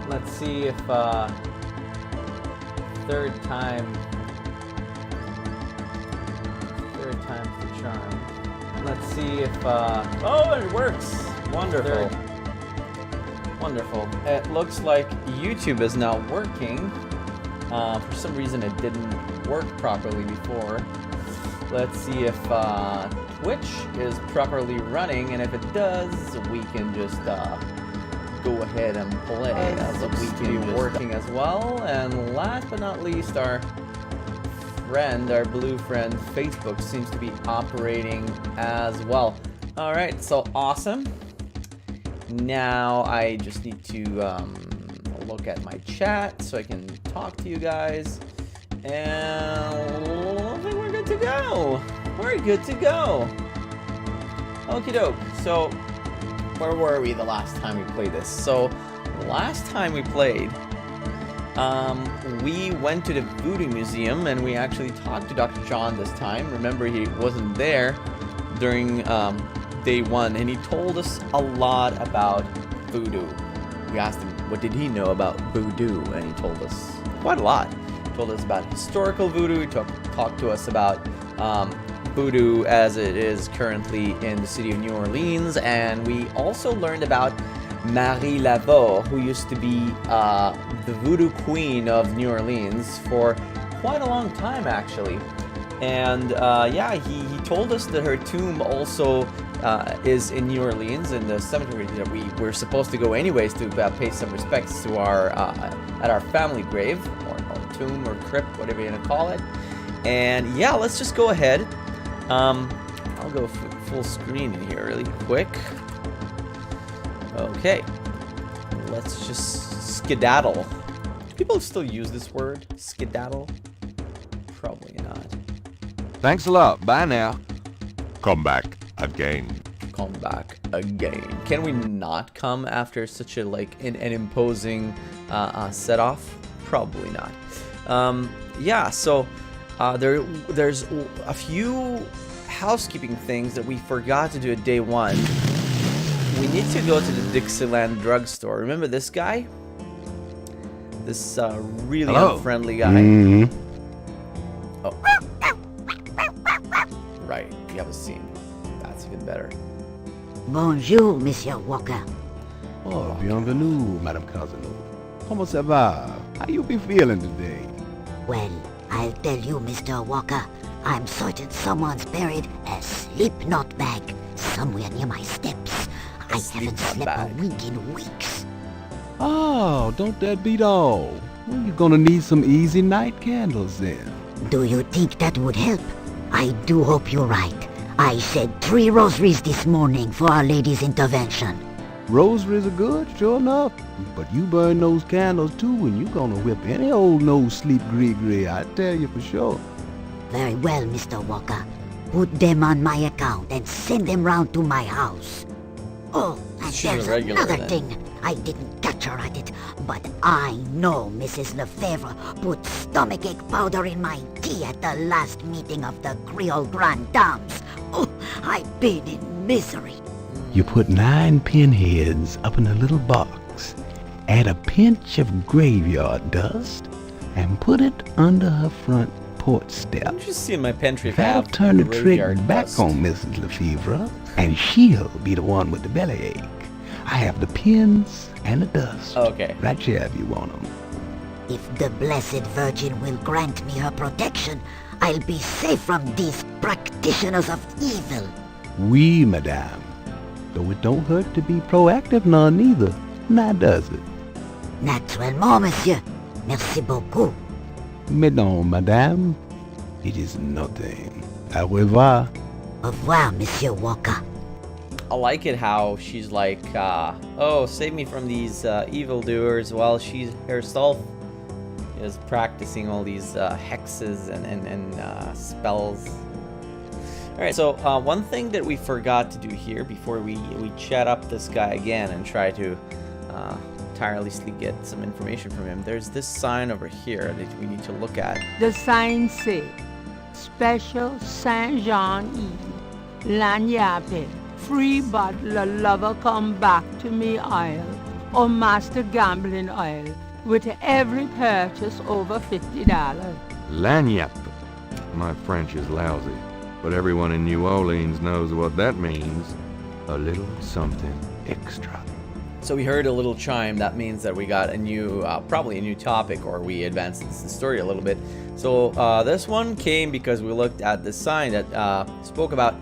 Let's see if third time's the charm. Let's see if oh, it works. Wonderful. Wonderful. It looks like YouTube is now working. For some reason it didn't work properly before. Let's see if Twitch is properly running, and if it does, we can just go ahead and play. That looks to be working as well. And last but not least, our blue friend, Facebook seems to be operating as well. All right, so awesome. Now I just need to look at my chat so I can talk to you guys, and I think we're good to go. We're good to go. Okie doke. So where were we the last time we played this? So last time we played, we went to the Voodoo Museum and we actually talked to Dr. John this time. Remember, he wasn't there during day one, and he told us a lot about voodoo. We asked him what did he know about voodoo, and he told us quite a lot. He told us about historical voodoo. He talked to us about voodoo as it is currently in the city of New Orleans, and we also learned about Marie Laveau, who used to be the voodoo queen of New Orleans for quite a long time, actually. And yeah, he told us that her tomb also is in New Orleans, in the cemetery that we were supposed to go anyways to pay some respects to our at our family grave, or tomb, or crypt, whatever you're gonna call it. And yeah, let's just go ahead. I'll go full screen in here really quick. Okay, let's just skedaddle. Do people still use this word, skedaddle? Probably not. Thanks a lot. Bye now. Come back again. Come back again. Can we not come after such a an imposing set off? Probably not. Yeah. So there's a few housekeeping things that we forgot to do at day one. We need to go to the Dixieland drugstore. Remember this guy? This really unfriendly guy. Mm-hmm. Oh. Right, you have a scene. That's even better. Bonjour, Monsieur Walker. Oh, bienvenue, Madame Casino. Comment ça va? How you be feeling today? Well, I'll tell you, Mr. Walker, I'm certain someone's buried a slip-knot bag somewhere near my steps. I haven't slept a wink in weeks. Oh, don't that beat all? Well, you're gonna need some easy night candles then. Do you think that would help? I do hope you're right. I said 3 rosaries this morning for Our Lady's intervention. Rosaries are good, sure enough. But you burn those candles too, and you're gonna whip any old no-sleep gree-gree, I tell you for sure. Very well, Mr. Walker. Put them on my account and send them round to my house. Oh, and there's another thing. I didn't catch her at it, but I know Mrs. Lefebvre put stomachache powder in my tea at the last meeting of the Creole Grand Dames. Oh, I've been in misery. You put 9 pinheads up in a little box, add a pinch of graveyard dust, and put it under her front porch step. I'm just seeing my pantry. That'll turn the trick back on Mrs. Lefebvre, and she'll be the one with the bellyache. I have the pins and the dust. Okay. Right here if you want them. If the Blessed Virgin will grant me her protection, I'll be safe from these practitioners of evil. Oui, madame. Though it don't hurt to be proactive none neither. Now does it? Naturellement, monsieur. Merci beaucoup. Mais non, madame. It is nothing. Au revoir. Au revoir, Monsieur Walker. I like it how she's like, oh, save me from these evildoers, while she herself is practicing all these hexes and spells. Alright, so one thing that we forgot to do here before we chat up this guy again and try to tirelessly get some information from him, there's this sign over here that we need to look at. The sign says, Special Saint Jean Eve, Lagnappe, free but the lover come back to me Isle. or master gambling oil with every purchase over $50. Lagniappe. My French is lousy, but everyone in New Orleans knows what that means. A little something extra. So we heard a little chime. That means that we got a new, probably a new topic, or we advanced the story a little bit. So this one came because we looked at the sign that spoke about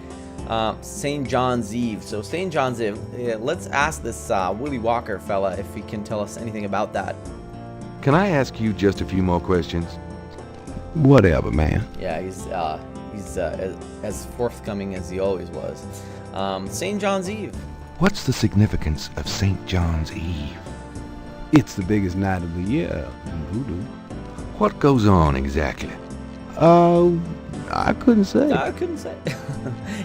St. John's Eve. So St. John's Eve, let's ask this Willie Walker fella if he can tell us anything about that. Can I ask you just a few more questions? Whatever, man. Yeah, he's as forthcoming as he always was. St. John's Eve. What's the significance of St. John's Eve? It's the biggest night of the year in voodoo. What goes on exactly? I couldn't say. I couldn't say.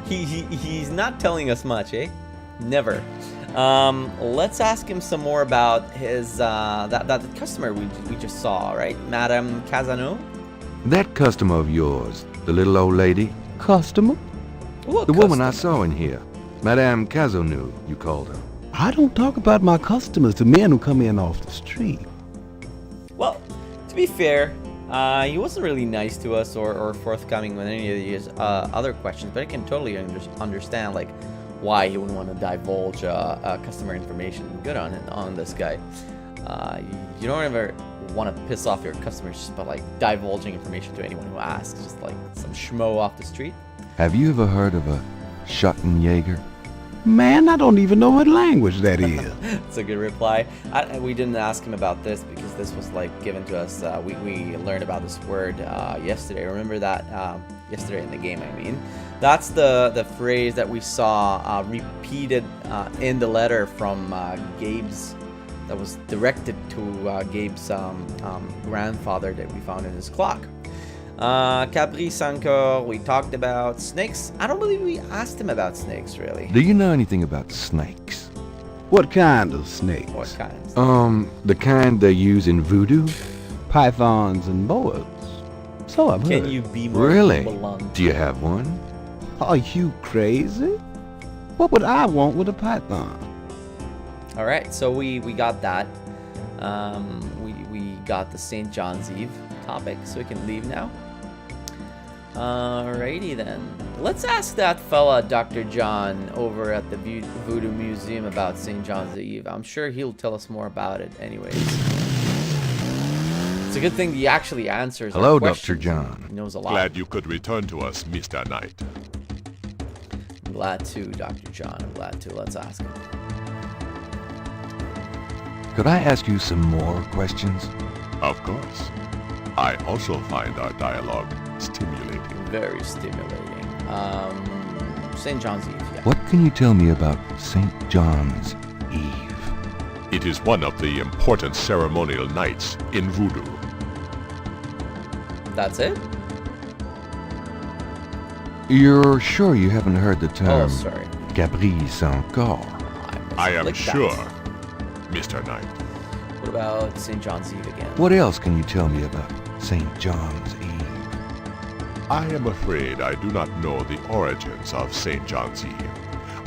He's not telling us much, eh? Never. Let's ask him some more about his that customer we just saw, right? Madame Casano? That customer of yours, the little old lady? Customer? What The woman I customer? saw in here. Madame Casonu, you called her. I don't talk about my customers to men who come in off the street. Well, to be fair, he wasn't really nice to us or forthcoming with any of these other questions, but I can totally understand like why he wouldn't want to divulge customer information. Good on this guy. You don't ever want to piss off your customers just by like divulging information to anyone who asks, just like some schmo off the street. Have you ever heard of a Schottenjäger? Man, I don't even know what language that is. That's a good reply. We didn't ask him about this because this was like given to us. We learned about this word yesterday. Remember that yesterday in the game, I mean. That's the phrase that we saw repeated in the letter from Gabe's, that was directed to Gabe's grandfather that we found in his clock. Capri Sancor, we talked about snakes. I don't believe we asked him about snakes, really. Do you know anything about snakes? What kind of snakes? What kinds? The kind they use in voodoo? Pythons and boas. So I've heard. Can you be more Really? blunt? Do you have one? Are you crazy? What would I want with a python? All right, so we got that. We got the St. John's Eve topic, so we can leave now. Alrighty then. Let's ask that fella, Dr. John, over at the Voodoo Museum about St. John's Eve. I'm sure he'll tell us more about it anyways. It's a good thing he actually answers our Hello, Dr. questions. John. He knows a lot. Glad you could return to us, Mr. Knight. I'm glad to, Dr. John. I'm glad to. Let's ask him. Could I ask you some more questions? Of course. I also find our dialogue stimulating. Very stimulating. St. John's Eve, yeah. What can you tell me about St. John's Eve? It is one of the important ceremonial nights in voodoo. That's it? You're sure you haven't heard the term Oh, sorry. Gabriel Knight? I am Like that. sure, Mr. Knight. What about St. John's Eve again? What else can you tell me about St. John's Eve? I am afraid I do not know the origins of St. John's Eve.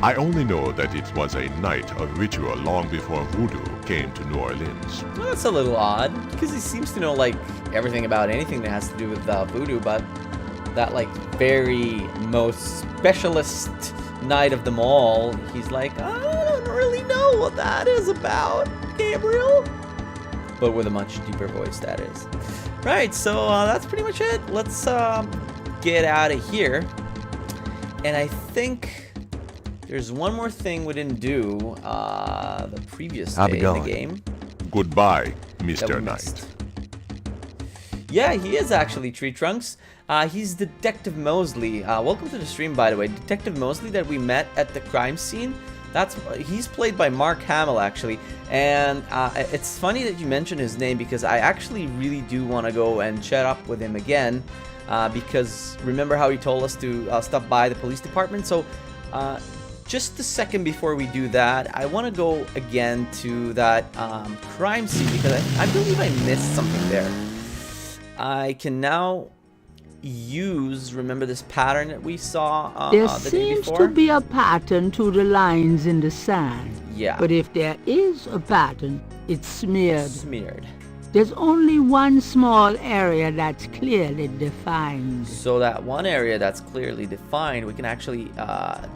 I only know that it was a night of ritual long before voodoo came to New Orleans. Well, that's a little odd, because he seems to know, like, everything about anything that has to do with voodoo, but that, like, very most specialist night of them all, he's like, I don't really know what that is about, Gabriel. But with a much deeper voice, that is. Right, so that's pretty much it. Let's get out of here. And I think there's one more thing we didn't do the previous I'll day be in the going. game. Goodbye, that we Mr. missed. Knight. Yeah, he is actually Tree Trunks. He's Detective Mosley. Welcome to the stream, by the way. Detective Mosley that we met at the crime scene. He's played by Mark Hamill, actually. And it's funny that you mentioned his name because I actually really do want to go and chat up with him again. Because remember how he told us to stop by the police department? So just a second before we do that, I want to go again to that crime scene because I believe I missed something there. I can now use, remember this pattern that we saw There the day seems before? to be a pattern to the lines in the sand. Yeah. But if there is a pattern, it's smeared. Smeared. There's only one small area that's clearly defined. So that one area that's clearly defined, we can actually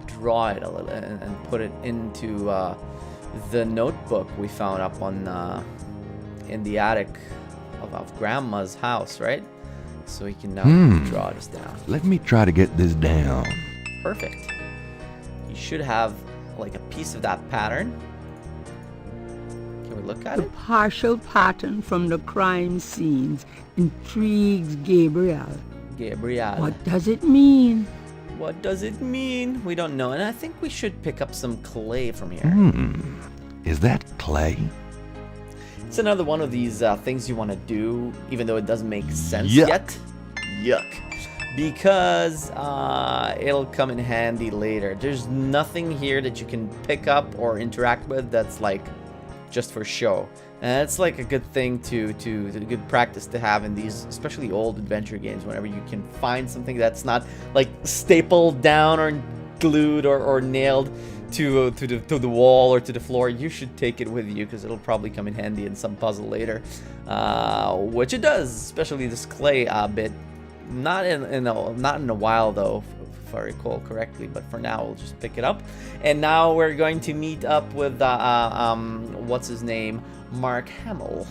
draw it a little and put it into the notebook we found up on in the attic of Grandma's house, right? So we can now draw this down. Let me try to get this down. Perfect. You should have like a piece of that pattern. Can we look at The it? partial pattern from the crime scenes intrigues Gabriel. Gabriel. What does it mean? What does it mean? We don't know. And I think we should pick up some clay from here. Is that clay? It's another one of these things you want to do, even though it doesn't make sense Yuck. yet. Yuck. Because it'll come in handy later. There's nothing here that you can pick up or interact with that's like just for show. And it's like a good thing to good practice to have in these, especially old adventure games, whenever you can find something that's not like stapled down or glued or nailed to the wall or to the floor. You should take it with you because it'll probably come in handy in some puzzle later, which it does, especially this clay bit. Not in a while though, if I recall correctly. But for now, we'll just pick it up. And now we're going to meet up with what's his name, Mark Hamill.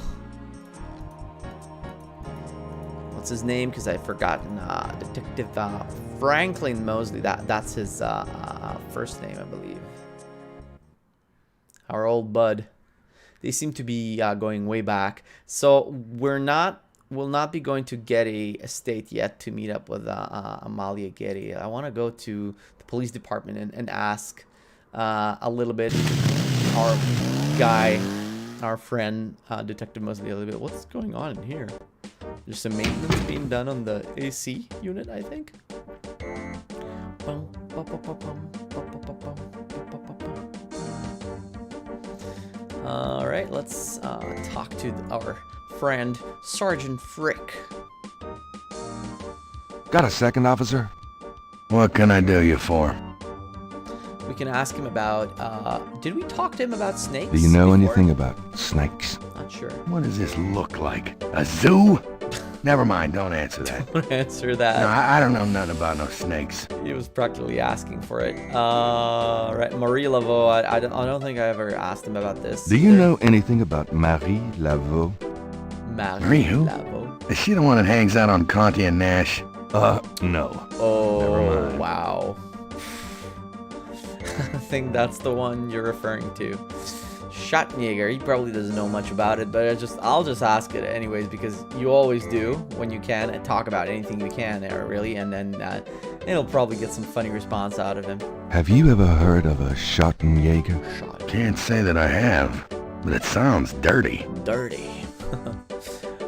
What's his name? Because I've forgotten. Detective Franklin Mosley. That's his first name, I believe. Our old bud. They seem to be going way back. So we'll not be going to Getty Estate yet to meet up with Amalia Getty. I want to go to the police department and ask a little bit our friend, Detective Mosley, a little bit. What's going on in here? There's some maintenance being done on the AC unit, I think. All right, let's talk to our friend, Sergeant Frick. Got a second, officer? What can I do you for? We can ask him about, did we talk to him about snakes? Do you know before? anything about snakes? Not sure. What does this look like? A zoo? Never mind, don't answer that. Don't answer that. No, I don't know nothing about no snakes. He was practically asking for it. Right, Marie Laveau, I don't think I ever asked him about this. Do you know anything about Marie Laveau? Marie who? Laveau. Is she the one that hangs out on Conti and Nash? No. Oh, Never mind. wow. I think that's the one you're referring to. Schattenjäger, he probably doesn't know much about it, but I'll just ask it anyways, because you always do when you can and talk about anything you can there, really, and then it'll probably get some funny response out of him. Have you ever heard of a Schattenjäger? Can't say that I have, but it sounds dirty. Dirty.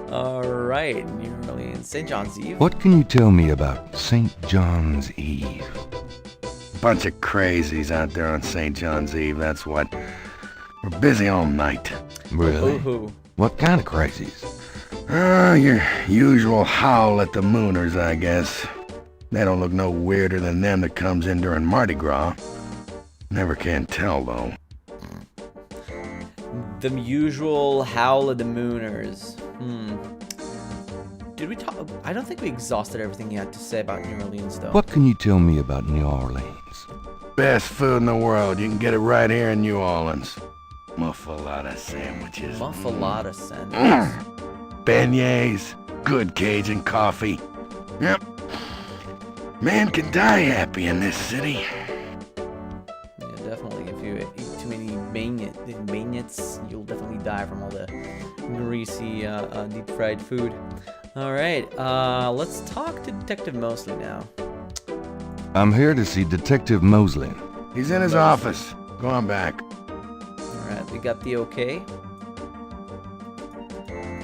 Alright, New Orleans, St. John's Eve. What can you tell me about St. John's Eve? Bunch of crazies out there on St. John's Eve, that's what. We're busy all night. Really? Ooh. What kind of crazies? Your usual howl at the Mooners, I guess. They don't look no weirder than them that comes in during Mardi Gras. Never can tell, though. The usual howl of the Mooners. Did we talk? I don't think we exhausted everything you had to say about New Orleans, though. What can you tell me about New Orleans? Best food in the world. You can get it right here in New Orleans. Muffaletta sandwiches. Muffaletta sandwiches. Beignets. Good Cajun coffee. Yep. Man can die happy in this city. Yeah, definitely. If you eat too many beignets, you'll definitely die from all the greasy, deep-fried food. All right, let's talk to Detective Mosley now. I'm here to see Detective Mosley. He's in his office. Go on back. All right, we got the okay.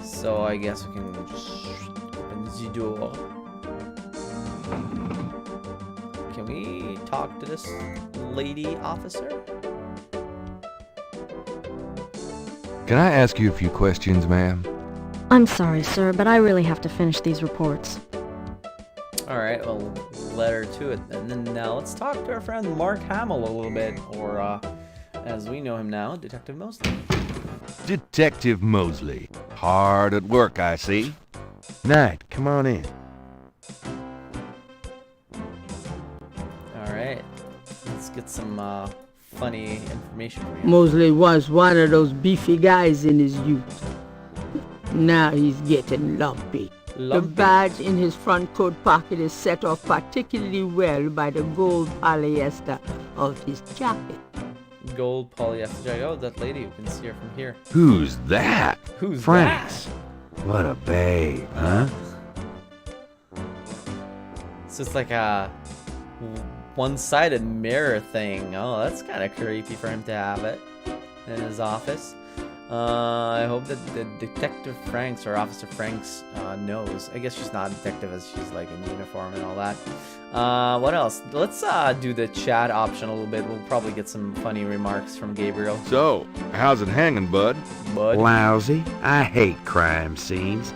So I guess we can just open the door. Can we talk to this lady officer? Can I ask you a few questions, ma'am? I'm sorry, sir, but I really have to finish these reports. All right, well, let her to it. And then now let's talk to our friend Mark Hamill a little bit, or as we know him now, Detective Mosley. Detective Mosley. Hard at work, I see. Knight, come on in. All right, let's get some funny information for you. Mosley was one of those beefy guys in his youth. Now he's getting lumpy. The badge in his front coat pocket is set off particularly well by the gold polyester of his jacket. Gold polyester jacket. Oh, that lady, you can see her from here. Who's that? Who's France. that? What a babe, huh? It's just like a one-sided mirror thing. Oh, that's kind of creepy for him to have it in his office. I hope that the Detective Franks or Officer Franks knows. I guess she's not a detective as she's like in uniform and all that. What else? Let's do the chat option a little bit. We'll probably get some funny remarks from Gabriel. So, how's it hanging, bud? Bud? Lousy. I hate crime scenes.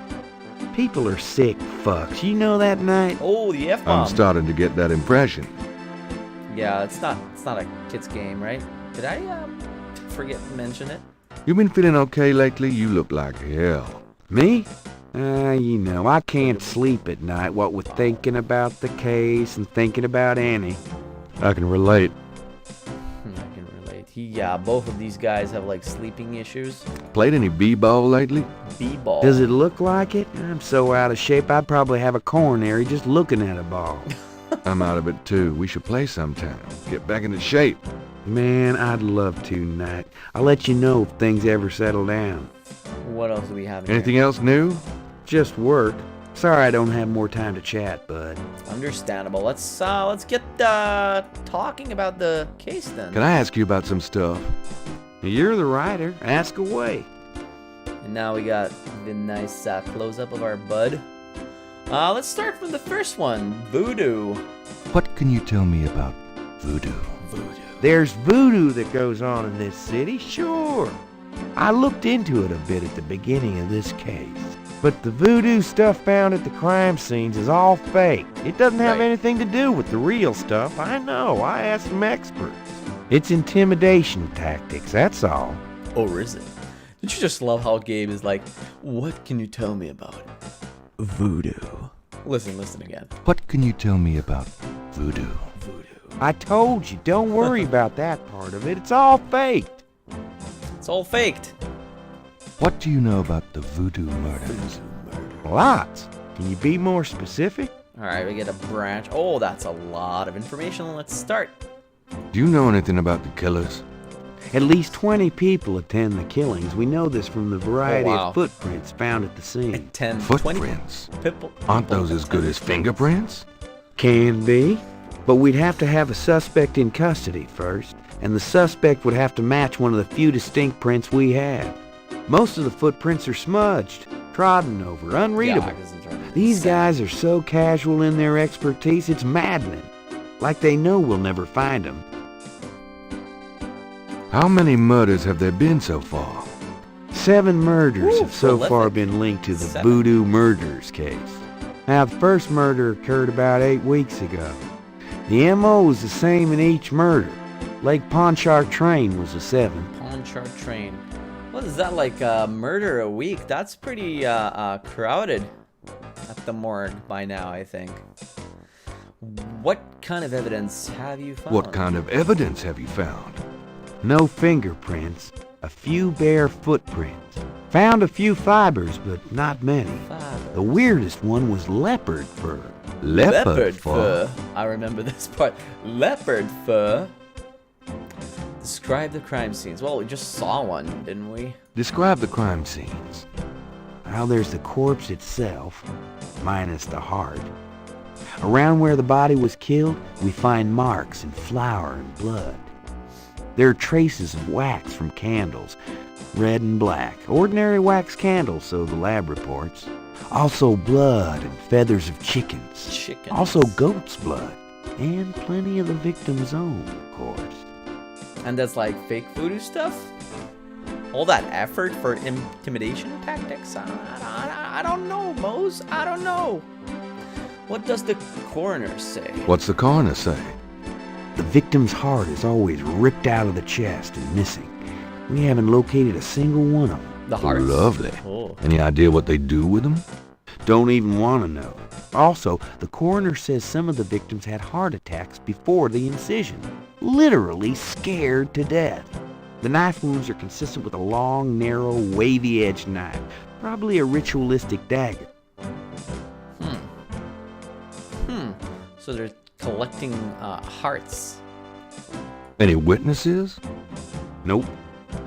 People are sick fucks. You know that, Knight? Oh, the F-bomb. I'm starting to get that impression. Yeah, it's not a kid's game, right? Did I forget to mention it? You been feeling okay lately? You look like hell. Me? You know, I can't sleep at night, what with thinking about the case and thinking about Annie. I can relate. I can relate. Both of these guys have like sleeping issues. Played any b-ball lately? B-ball. Does it look like it? I'm so out of shape, I'd probably have a coronary just looking at a ball. I'm out of it too. We should play sometime. Get back into shape. Man, I'd love to, Knight. I'll let you know if things ever settle down. What else do we have in Anything else new? Just work. Sorry I don't have more time to chat, bud. Understandable. Let's get talking about the case then. Can I ask you about some stuff? You're the writer. Ask away. And now we got the nice close-up of our bud. Let's start from the first one, voodoo. What can you tell me about voodoo? Voodoo. There's voodoo that goes on in this city, sure. I looked into it a bit at the beginning of this case. But the voodoo stuff found at the crime scenes is all fake. It doesn't have anything to do with the real stuff. I know. I asked some experts. It's intimidation tactics, that's all. Or is it? Did you just love how Gabe is like, what can you tell me about voodoo? Listen again. What can you tell me about voodoo? Voodoo. I told you, don't worry about that part of it. It's all faked. It's all faked. What do you know about the voodoo murders? Lots. Can you be more specific? All right, we get a branch. Oh, that's a lot of information. Let's start. Do you know anything about the killers? At least 20 people attend the killings. We know this from the variety wow. of footprints found at the scene. 10, Footprints? 20 people. Aren't those as good as fingerprints? Can be. But we'd have to have a suspect in custody first, and the suspect would have to match one of the few distinct prints we have. Most of the footprints are smudged, trodden over, unreadable. These guys are so casual in their expertise, it's maddening. Like they know we'll never find them. How many murders have there been so far? 7 murders Ooh, have so prolific. far been linked to the 7. voodoo murders case. Now, the first murder occurred about 8 weeks ago. The M.O. was the same in each murder. Lake Pontchartrain was a 7. Pontchartrain. What is that, like murder a week? That's pretty crowded at the morgue by now, I think. What kind of evidence have you found? What kind of evidence have you found? No fingerprints, a few bare footprints. Found a few fibers, but not many. The weirdest one was leopard fur. Leopard fur. I remember this part. Leopard fur. Describe the crime scenes. Well, we just saw one, didn't we? Describe the crime scenes. Well, there's the corpse itself, minus the heart. Around where the body was killed, we find marks and flour and blood. There are traces of wax from candles, red and black. Ordinary wax candles, so the lab reports. Also blood and feathers of chickens. Chickens. Also goat's blood. And plenty of the victim's own, of course. And that's like fake voodoo stuff? All that effort for intimidation tactics? I don't know, Mose. I don't know. What does the coroner say? What's the coroner say? The victim's heart is always ripped out of the chest and missing. We haven't located a single one of them. The hearts? Lovely. Oh. Any idea what they do with them? Don't even want to know. Also, the coroner says some of the victims had heart attacks before the incision. Literally scared to death. The knife wounds are consistent with a long, narrow, wavy-edged knife. Probably a ritualistic dagger. So they're collecting hearts. Any witnesses? Nope.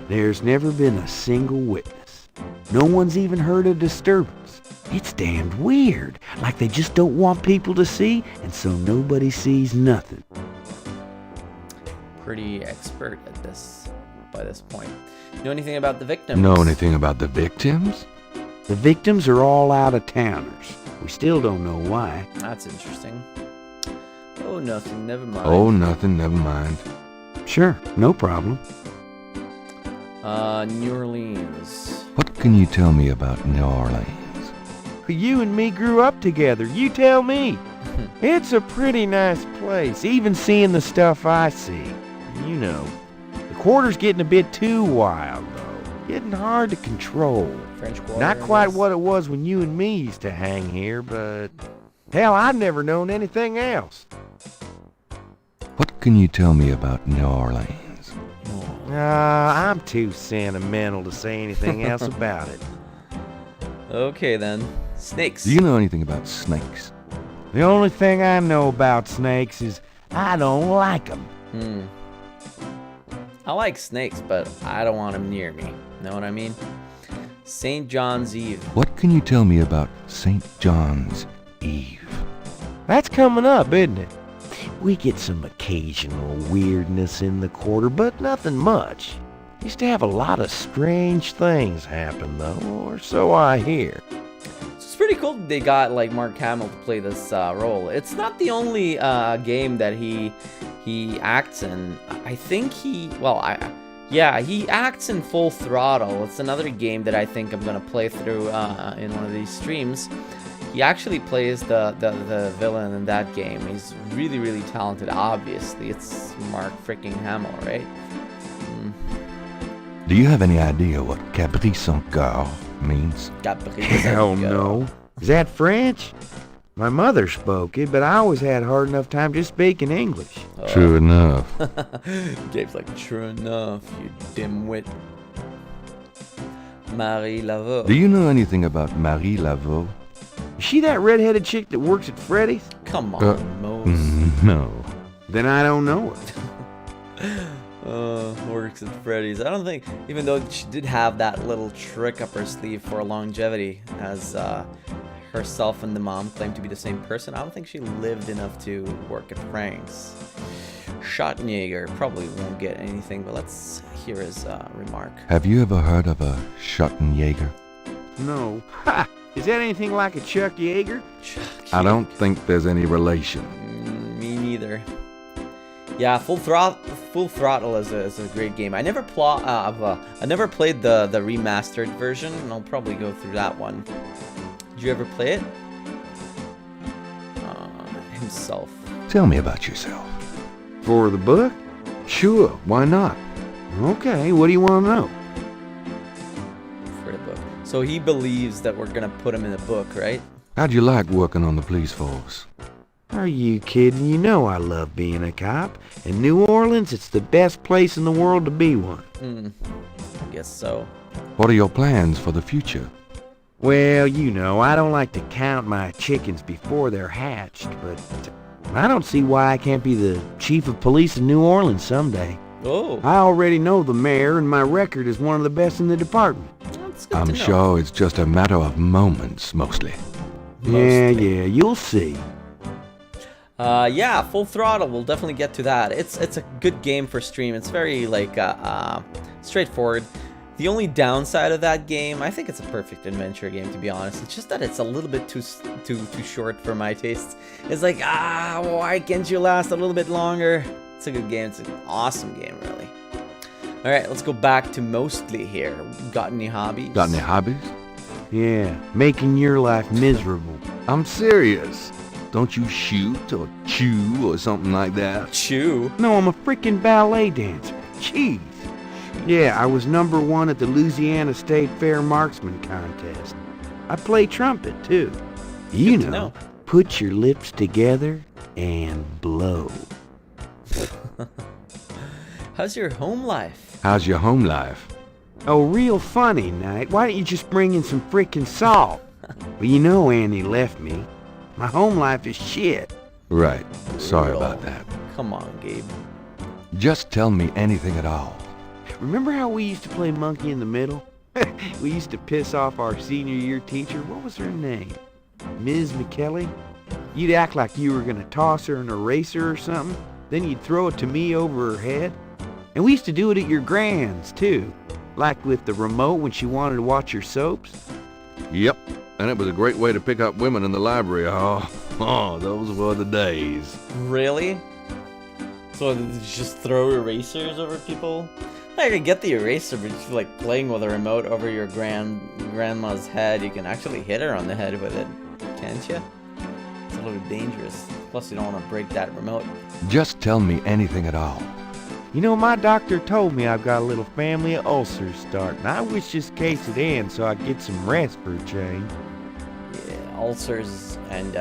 There's never been a single witness. No one's even heard a disturbance. It's damned weird. Like they just don't want people to see, and so nobody sees nothing. Pretty expert at this by this point. Know anything about the victims? Know anything about the victims? The victims are all out-of-towners. We still don't know why. That's interesting. Oh, nothing. Never mind. Oh, nothing, never mind. Sure, no problem. New Orleans. What can you tell me about New Orleans? You and me grew up together. You tell me. It's a pretty nice place, even seeing the stuff I see. You know, the quarter's getting a bit too wild, though. Getting hard to control. French Quarter. Not quite what it was when you and me used to hang here, but hell, I've never known anything else. What can you tell me about New Orleans? I'm too sentimental to say anything else about it. Okay, then. Snakes. Do you know anything about snakes? The only thing I know about snakes is I don't like them. I like snakes, but I don't want them near me. Know what I mean? St. John's Eve. What can you tell me about St. John's Eve? That's coming up, isn't it? We get some occasional weirdness in the quarter, but nothing much. Used to have a lot of strange things happen, though, or so I hear. It's pretty cool that they got like Mark Hamill to play this role. It's not the only game that he acts in. I think he acts in Full Throttle. It's another game that I think I'm gonna play through in one of these streams. He actually plays the villain in that game. He's really, really talented. Obviously, it's Mark freaking Hamill, right? Do you have any idea what Cabri sans Coeur means? Hell no. Is that French? My mother spoke it, but I always had a hard enough time just speaking English. True enough. Gabe's like, true enough, you dimwit. Marie Laveau. Do you know anything about Marie Laveau? Is she that redheaded chick that works at Freddy's? Come on, Mose. No. Then I don't know her. Works at Freddy's. I don't think, even though she did have that little trick up her sleeve for longevity, as herself and the mom claimed to be the same person, I don't think she lived enough to work at Frank's. Schottenjäger probably won't get anything, but let's hear his remark. Have you ever heard of a Schottenjäger? No. Ha! Is that anything like a Chuck Yeager? I don't think there's any relation. Me neither. Yeah, Full Throttle is a great game. I never I never played the remastered version, and I'll probably go through that one. Did you ever play it? Himself. Tell me about yourself. For the book? Sure, why not? Okay, what do you want to know? For the book. So he believes that we're gonna put him in the book, right? How'd you like working on the police force? Are you kidding? You know I love being a cop. In New Orleans, it's the best place in the world to be one. I guess so. What are your plans for the future? Well, you know, I don't like to count my chickens before they're hatched, but I don't see why I can't be the chief of police in New Orleans someday. Oh, I already know the mayor, and my record is one of the best in the department. that's good I'm to know. sure it's just a matter of moments, mostly. Yeah, Mostly. you'll see. Yeah, Full Throttle. We'll definitely get to that. It's a good game for stream. It's very like straightforward. The only downside of that game, I think it's a perfect adventure game, to be honest. It's just that it's a little bit too short for my tastes. It's like, why can't you last a little bit longer? It's a good game. It's an awesome game, really. All right, let's go back to Mostly here. Got any hobbies? Got any hobbies? Yeah, making your life miserable. I'm serious. Don't you shoot or chew or something like that? Chew. No, I'm a freaking ballet dancer. Jeez. Yeah, I was #1 at the Louisiana State Fair Marksman Contest. I play trumpet, too. You Good to know, know. put your lips together and blow. How's your home life? How's your home life? Oh, real funny, Knight. Why don't you just bring in some freaking salt? Well, you know Annie left me. My home life is shit. Right. Sorry Brutal. about that. Come on, Gabe. Just tell me anything at all. Remember how we used to play monkey in the middle? We used to piss off our senior year teacher. What was her name? Ms. McKelly? You'd act like you were gonna toss her an eraser or something. Then you'd throw it to me over her head. And we used to do it at your grand's, too. Like with the remote when she wanted to watch her soaps. Yep. And it was a great way to pick up women in the library. Oh, those were the days. Really? So did you just throw erasers over people? I could get the eraser, but just like playing with a remote over your grandma's head, you can actually hit her on the head with it, can't you? It's a little dangerous. Plus, you don't want to break that remote. Just tell me anything at all. You know, my doctor told me I've got a little family of ulcers starting. I wish this case would end so I could get some rest for a change. Yeah, ulcers and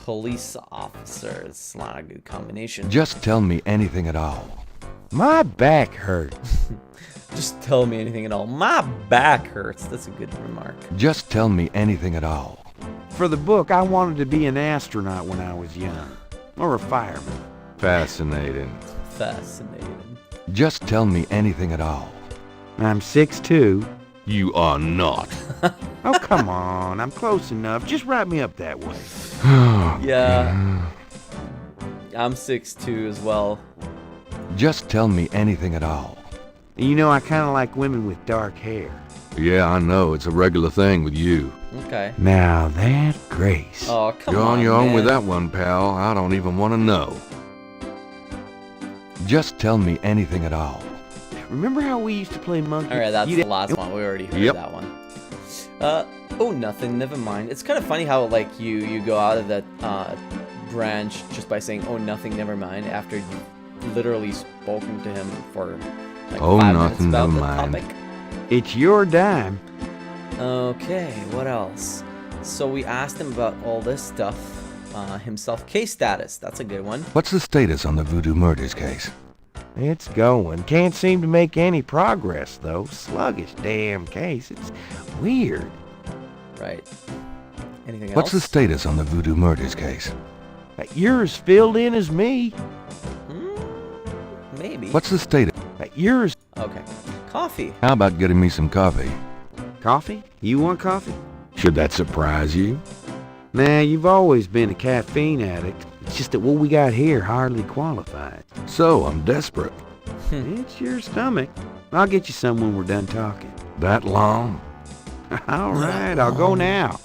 police officers. It's not a good combination. Just tell me anything at all. My back hurts. Just tell me anything at all. My back hurts. That's a good remark. Just tell me anything at all. For the book, I wanted to be an astronaut when I was young. Or a fireman. Fascinating. Fascinating. Just tell me anything at all. I'm 6'2". You are not. Oh, come on. I'm close enough. Just write me up that way. Yeah. I'm 6'2" as well. Just tell me anything at all. You know, I kind of like women with dark hair. Yeah, I know. It's a regular thing with you. Okay. Now that Grace. Oh, come You're on on, your own man. with that one, pal. I don't even want to know. Just tell me anything at all. Remember how we used to play monkey? All right, that's You'd- the last one. We already heard Yep. that one. Oh, nothing. Never mind. It's kind of funny how like you go out of that branch just by saying "oh, nothing, never mind" after you've literally spoken to him for like Oh, 5 minutes nothing, about never the mind. topic. It's your dime. Okay, what else? So we asked him about all this stuff himself. Case status. That's a good one. What's the status on the Voodoo Murders case? It's going. Can't seem to make any progress, though. Sluggish damn case. It's weird. Right. Anything What's the else? status on the Voodoo Murders case? You're as filled in as me. Maybe. What's the status? Yours. Okay. Coffee. How about getting me some coffee? Coffee? You want coffee? Should that surprise you? Nah, you've always been a caffeine addict. It's just that what we got here hardly qualifies. So, I'm desperate. It's your stomach. I'll get you some when we're done talking. That long? All right, I'll go now.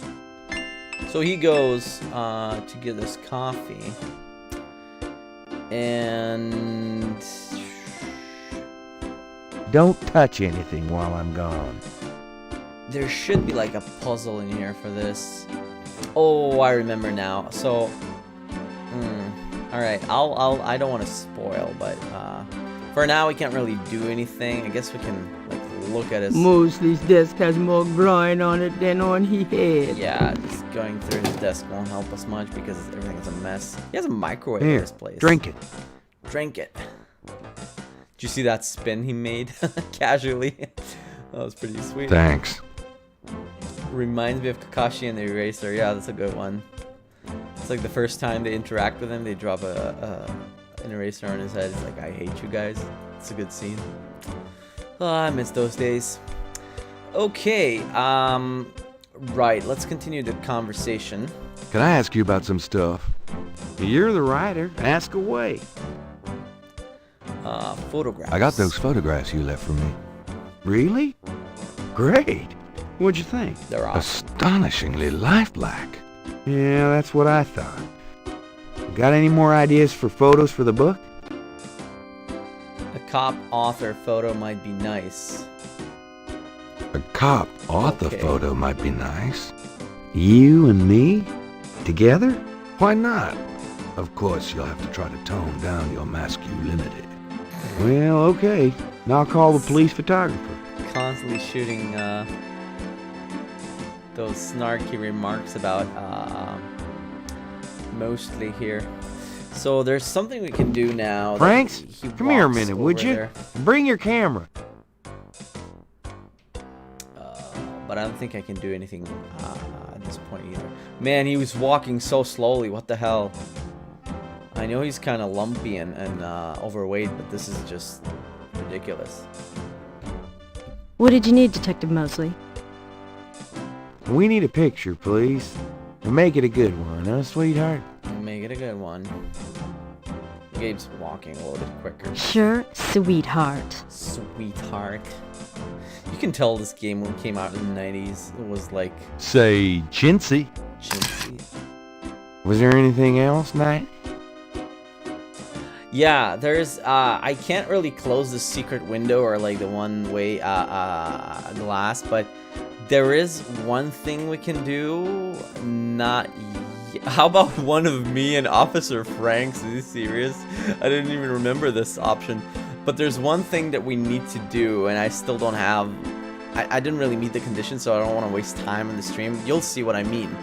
So he goes to get this coffee, and Don't touch anything while I'm gone. there should be like a puzzle in here for this. Oh, I remember now. So, all right. I don't want to spoil, but for now we can't really do anything. I guess we can like look at his. Mosley's desk has more groin on it than on his head. Yeah, just going through his desk won't help us much because everything is a mess. He has a microwave in Here, this place. drink it. Drink it. Did you see that spin he made casually? That was pretty sweet. Thanks. Reminds me of Kakashi and the Eraser. Yeah, that's a good one. It's like the first time they interact with him, they drop an eraser on his head. It's like, I hate you guys. It's a good scene. Oh, I miss those days. Okay, right, let's continue the conversation. Can I ask you about some stuff? You're the writer. Ask away. Photographs. I got those photographs you left for me. Really? Great. What'd you think? They're awesome. Astonishingly lifelike. Yeah, that's what I thought. Got any more ideas for photos for the book? A cop author photo might be nice. A cop author Okay. photo might be nice. You and me? Together? Why not? Of course, you'll have to try to tone down your masculinity. Well, okay. I'll call the police photographer. Constantly shooting those snarky remarks about mostly here. So there's something we can do now. Franks, he come here a walks minute, would over you? there. Bring your camera. But I don't think I can do anything at this point either. Man, he was walking so slowly. What the hell? I know he's kind of lumpy and overweight, but this is just ridiculous. What did you need, Detective Mosley? We need a picture, please. And make it a good one, huh, sweetheart? Make it a good one. Gabe's walking a little bit quicker. Sure, sweetheart. Sweetheart. You can tell this game when it came out in the 90s, it was like Say, chintzy. chintzy. Was there anything else, Knight? Yeah, there's I can't really close the secret window or like the one-way glass, but there is one thing we can do. How about one of me and Officer Franks? Is he serious? I didn't even remember this option. But there's one thing that we need to do, and I still don't have. I didn't really meet the conditions, so I don't want to waste time in the stream. You'll see what I mean.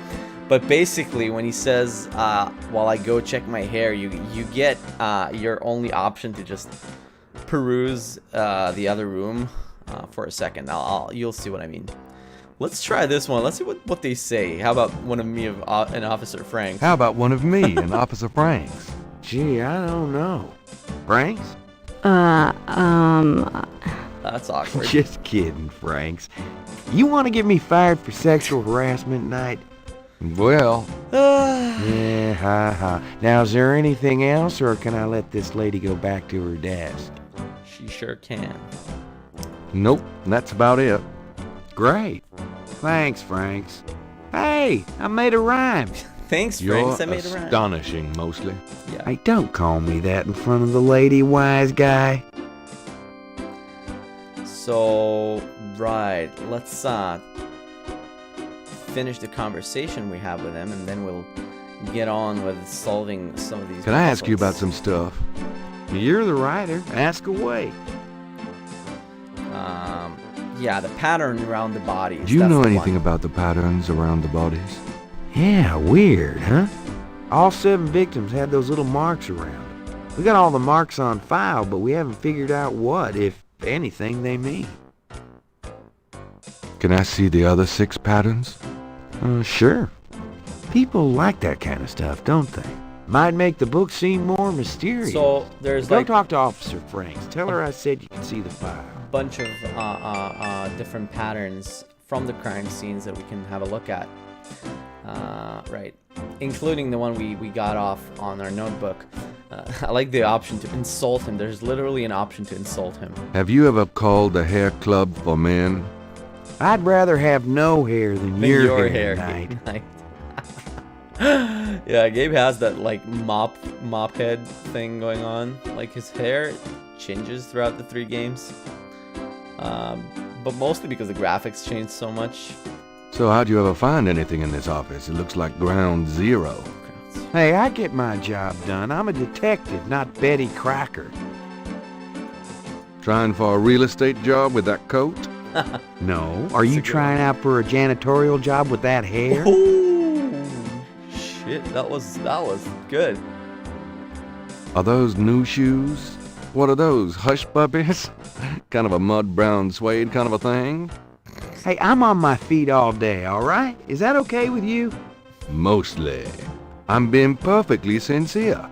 But basically, when he says, while I go check my hair, you get your only option to just peruse the other room for a second. You'll see what I mean. Let's try this one. Let's see what they say. How about one of me and Officer Franks? How about one of me and Officer Franks? Gee, I don't know. Franks? That's awkward. Just kidding, Franks. You want to get me fired for sexual harassment, Knight? Well, Yeah, ha. Now, is there anything else, or can I let this lady go back to her desk? She sure can. nope, that's about it. Great. Thanks, Franks. Hey, I made a rhyme. Thanks, You're Franks. I made a rhyme. astonishing, mostly. Yeah. Hey, don't call me that in front of the lady, wise guy. So, right. Let's finish the conversation we have with him, and then we'll get on with solving some of these. Can I ask you about puzzles. some stuff? You're the writer. Ask away. Yeah, the pattern around the bodies. Do you that's know the anything one. about the patterns around the bodies? Yeah, weird, huh? All 7 victims had those little marks around them. We got all the marks on file, but we haven't figured out what, if anything, they mean. Can I see the other 6 patterns? Sure. People like that kind of stuff, don't they? Might make the book seem more mysterious. So there's Go like talk to Officer Franks. Tell her I said you can see the file. bunch of different patterns from the crime scenes that we can have a look at. Right, including the one we got off on our notebook. I like the option to insult him. There's literally an option to insult him. Have you ever called a hair club for men? I'd rather have no hair than Than your hair, Knight. Knight. Yeah, Gabe has that like mop head thing going on. Like his hair changes throughout the 3 games. But mostly because the graphics changed so much. So how'd you ever find anything in this office? It looks like ground zero. Hey, I get my job done. I'm a detective, not Betty Crocker. Trying for a real estate job with that coat? No. Are you a good trying out for a janitorial job with that hair? Oh shit, that was good. Are those new shoes? What are those, hush puppies? Kind of a mud brown suede kind of a thing? Hey, I'm on my feet all day, all right? Is that okay with you? Mostly. I'm being perfectly sincere.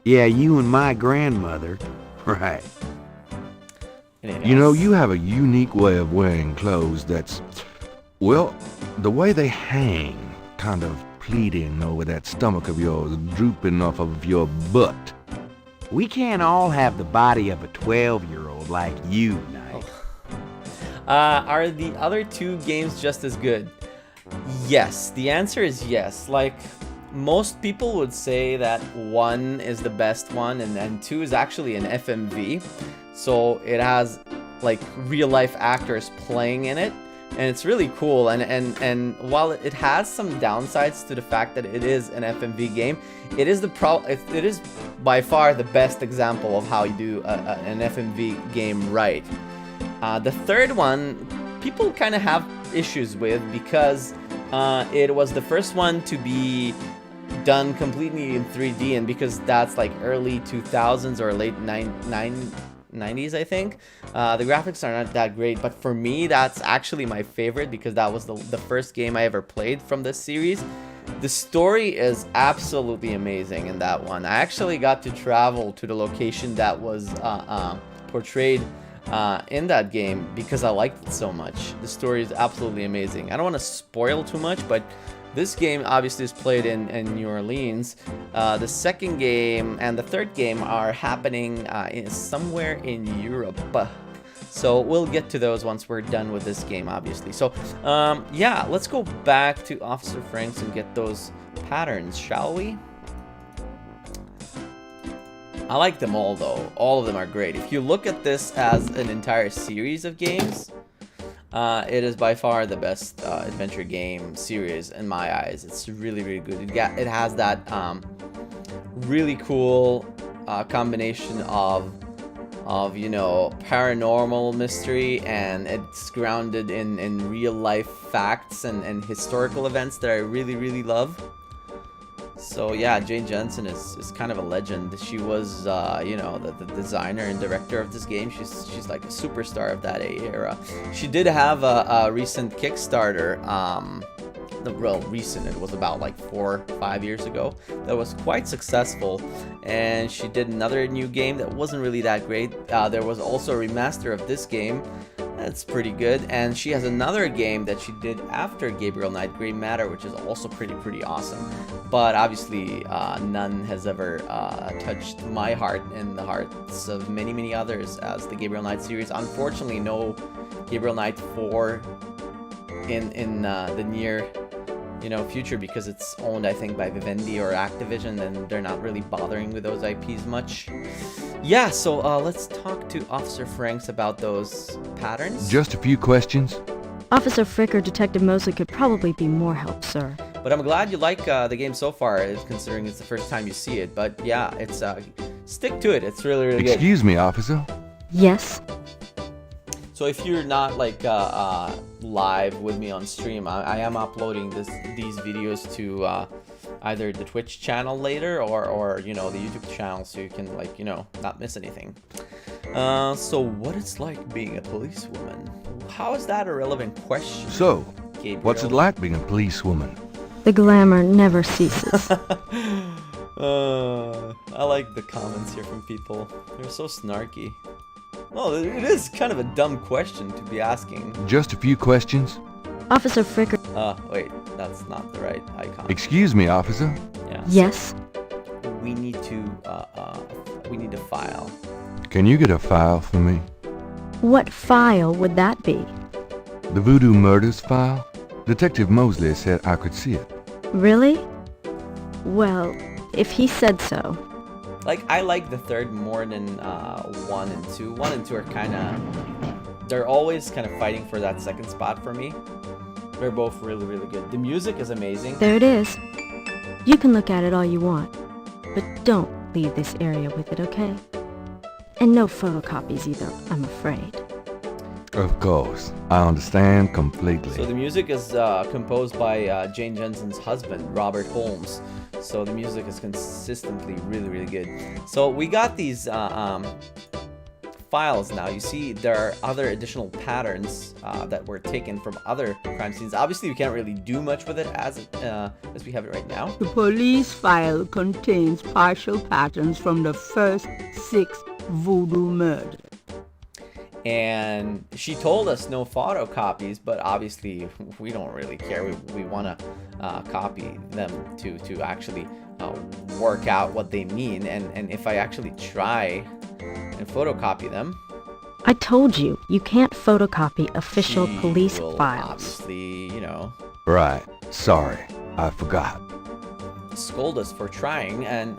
Yeah, you and my grandmother. Right. You know, you have a unique way of wearing clothes that's, well, the way they hang, kind of pleating over that stomach of yours, drooping off of your butt. We can't all have the body of a 12-year-old like you, Knight. Are the other 2 games just as good? Yes, the answer is yes. Like, most people would say that 1 is the best one, and then 2 is actually an FMV. So it has, like, real-life actors playing in it. and it's really cool. And while it has some downsides to the fact that it is an FMV game, it is it is by far the best example of how you do an FMV game right. The third one, people kind of have issues with because it was the first one to be done completely in 3D, and because that's like early 2000s or late 90s, I think, the graphics are not that great. But for me, that's actually my favorite because that was the first game I ever played from this series. The story is absolutely amazing in that one. I actually got to travel to the location that was portrayed in that game because I liked it so much. The story is absolutely amazing. I don't want to spoil too much, but this game obviously is played in New Orleans. The second game and the third game are happening somewhere in Europe. So we'll get to those once we're done with this game, obviously. So yeah, let's go back to Officer Franks and get those patterns, shall we? I like them all, though. All of them are great. If you look at this as an entire series of games, it is by far the best adventure game series in my eyes. It's really, really good. It has that really cool combination of you know, paranormal mystery, and it's grounded in real life facts and historical events that I really, really love. So yeah, Jane Jensen is kind of a legend. She was, you know, the designer and director of this game. She's like a superstar of that era. She did have a recent Kickstarter, well, recent, it was about like 4 or 5 years ago, that was quite successful, and she did another new game that wasn't really that great. There was also a remaster of this game that's pretty good, and she has another game that she did after Gabriel Knight, Grey Matter, which is also pretty awesome. But obviously none has ever touched my heart and the hearts of many others as the Gabriel Knight series. Unfortunately, no Gabriel Knight 4 in the near, you know, future, because it's owned, I think, by Vivendi or Activision, and they're not really bothering with those IPs much. Yeah, so let's talk to Officer Franks about those patterns. Just a few questions. Officer Frick or Detective Mosley could probably be more help, sir. But I'm glad you like the game so far, considering it's the first time you see it. But yeah, it's stick to it. It's really good. Excuse me, officer. Yes? So if you're not like live with me on stream, I am uploading these videos to either the Twitch channel later or you know, the YouTube channel, so you can, like, you know, not miss anything. So what it's like being a policewoman? How is that a relevant question? So, Gabriel? what's it like being a policewoman? The glamour never ceases. I like the comments here from people. They're so snarky. Well, it is kind of a dumb question to be asking. Just a few questions. Officer Frick or... Wait, that's not the right icon. Excuse me, officer. Yeah. Yes? We need to, we need a file. Can you get a file for me? What file would that be? The Voodoo Murders file? Detective Mosley said I could see it. Really? Well, if he said so. Like, I like the third more than 1 and 2. 1 and 2 are kind of... They're always kind of fighting for that second spot for me. They're both really good. The music is amazing. There it is. You can look at it all you want, but don't leave this area with it, okay? And no photocopies either, I'm afraid. Of course. I understand completely. So the music is composed by Jane Jensen's husband, Robert Holmes. So the music is consistently really good. So we got these files now. You see there are other additional patterns that were taken from other crime scenes. Obviously we can't really do much with it as we have it right now. The police file contains partial patterns from the first 6 voodoo murders. And she told us no photocopies, but obviously we don't really care. We want to copy them to actually work out what they mean. And if I actually try and photocopy them... I told you, you can't photocopy official police will files. Obviously, you know... Right. Sorry. I forgot. Scold us for trying, and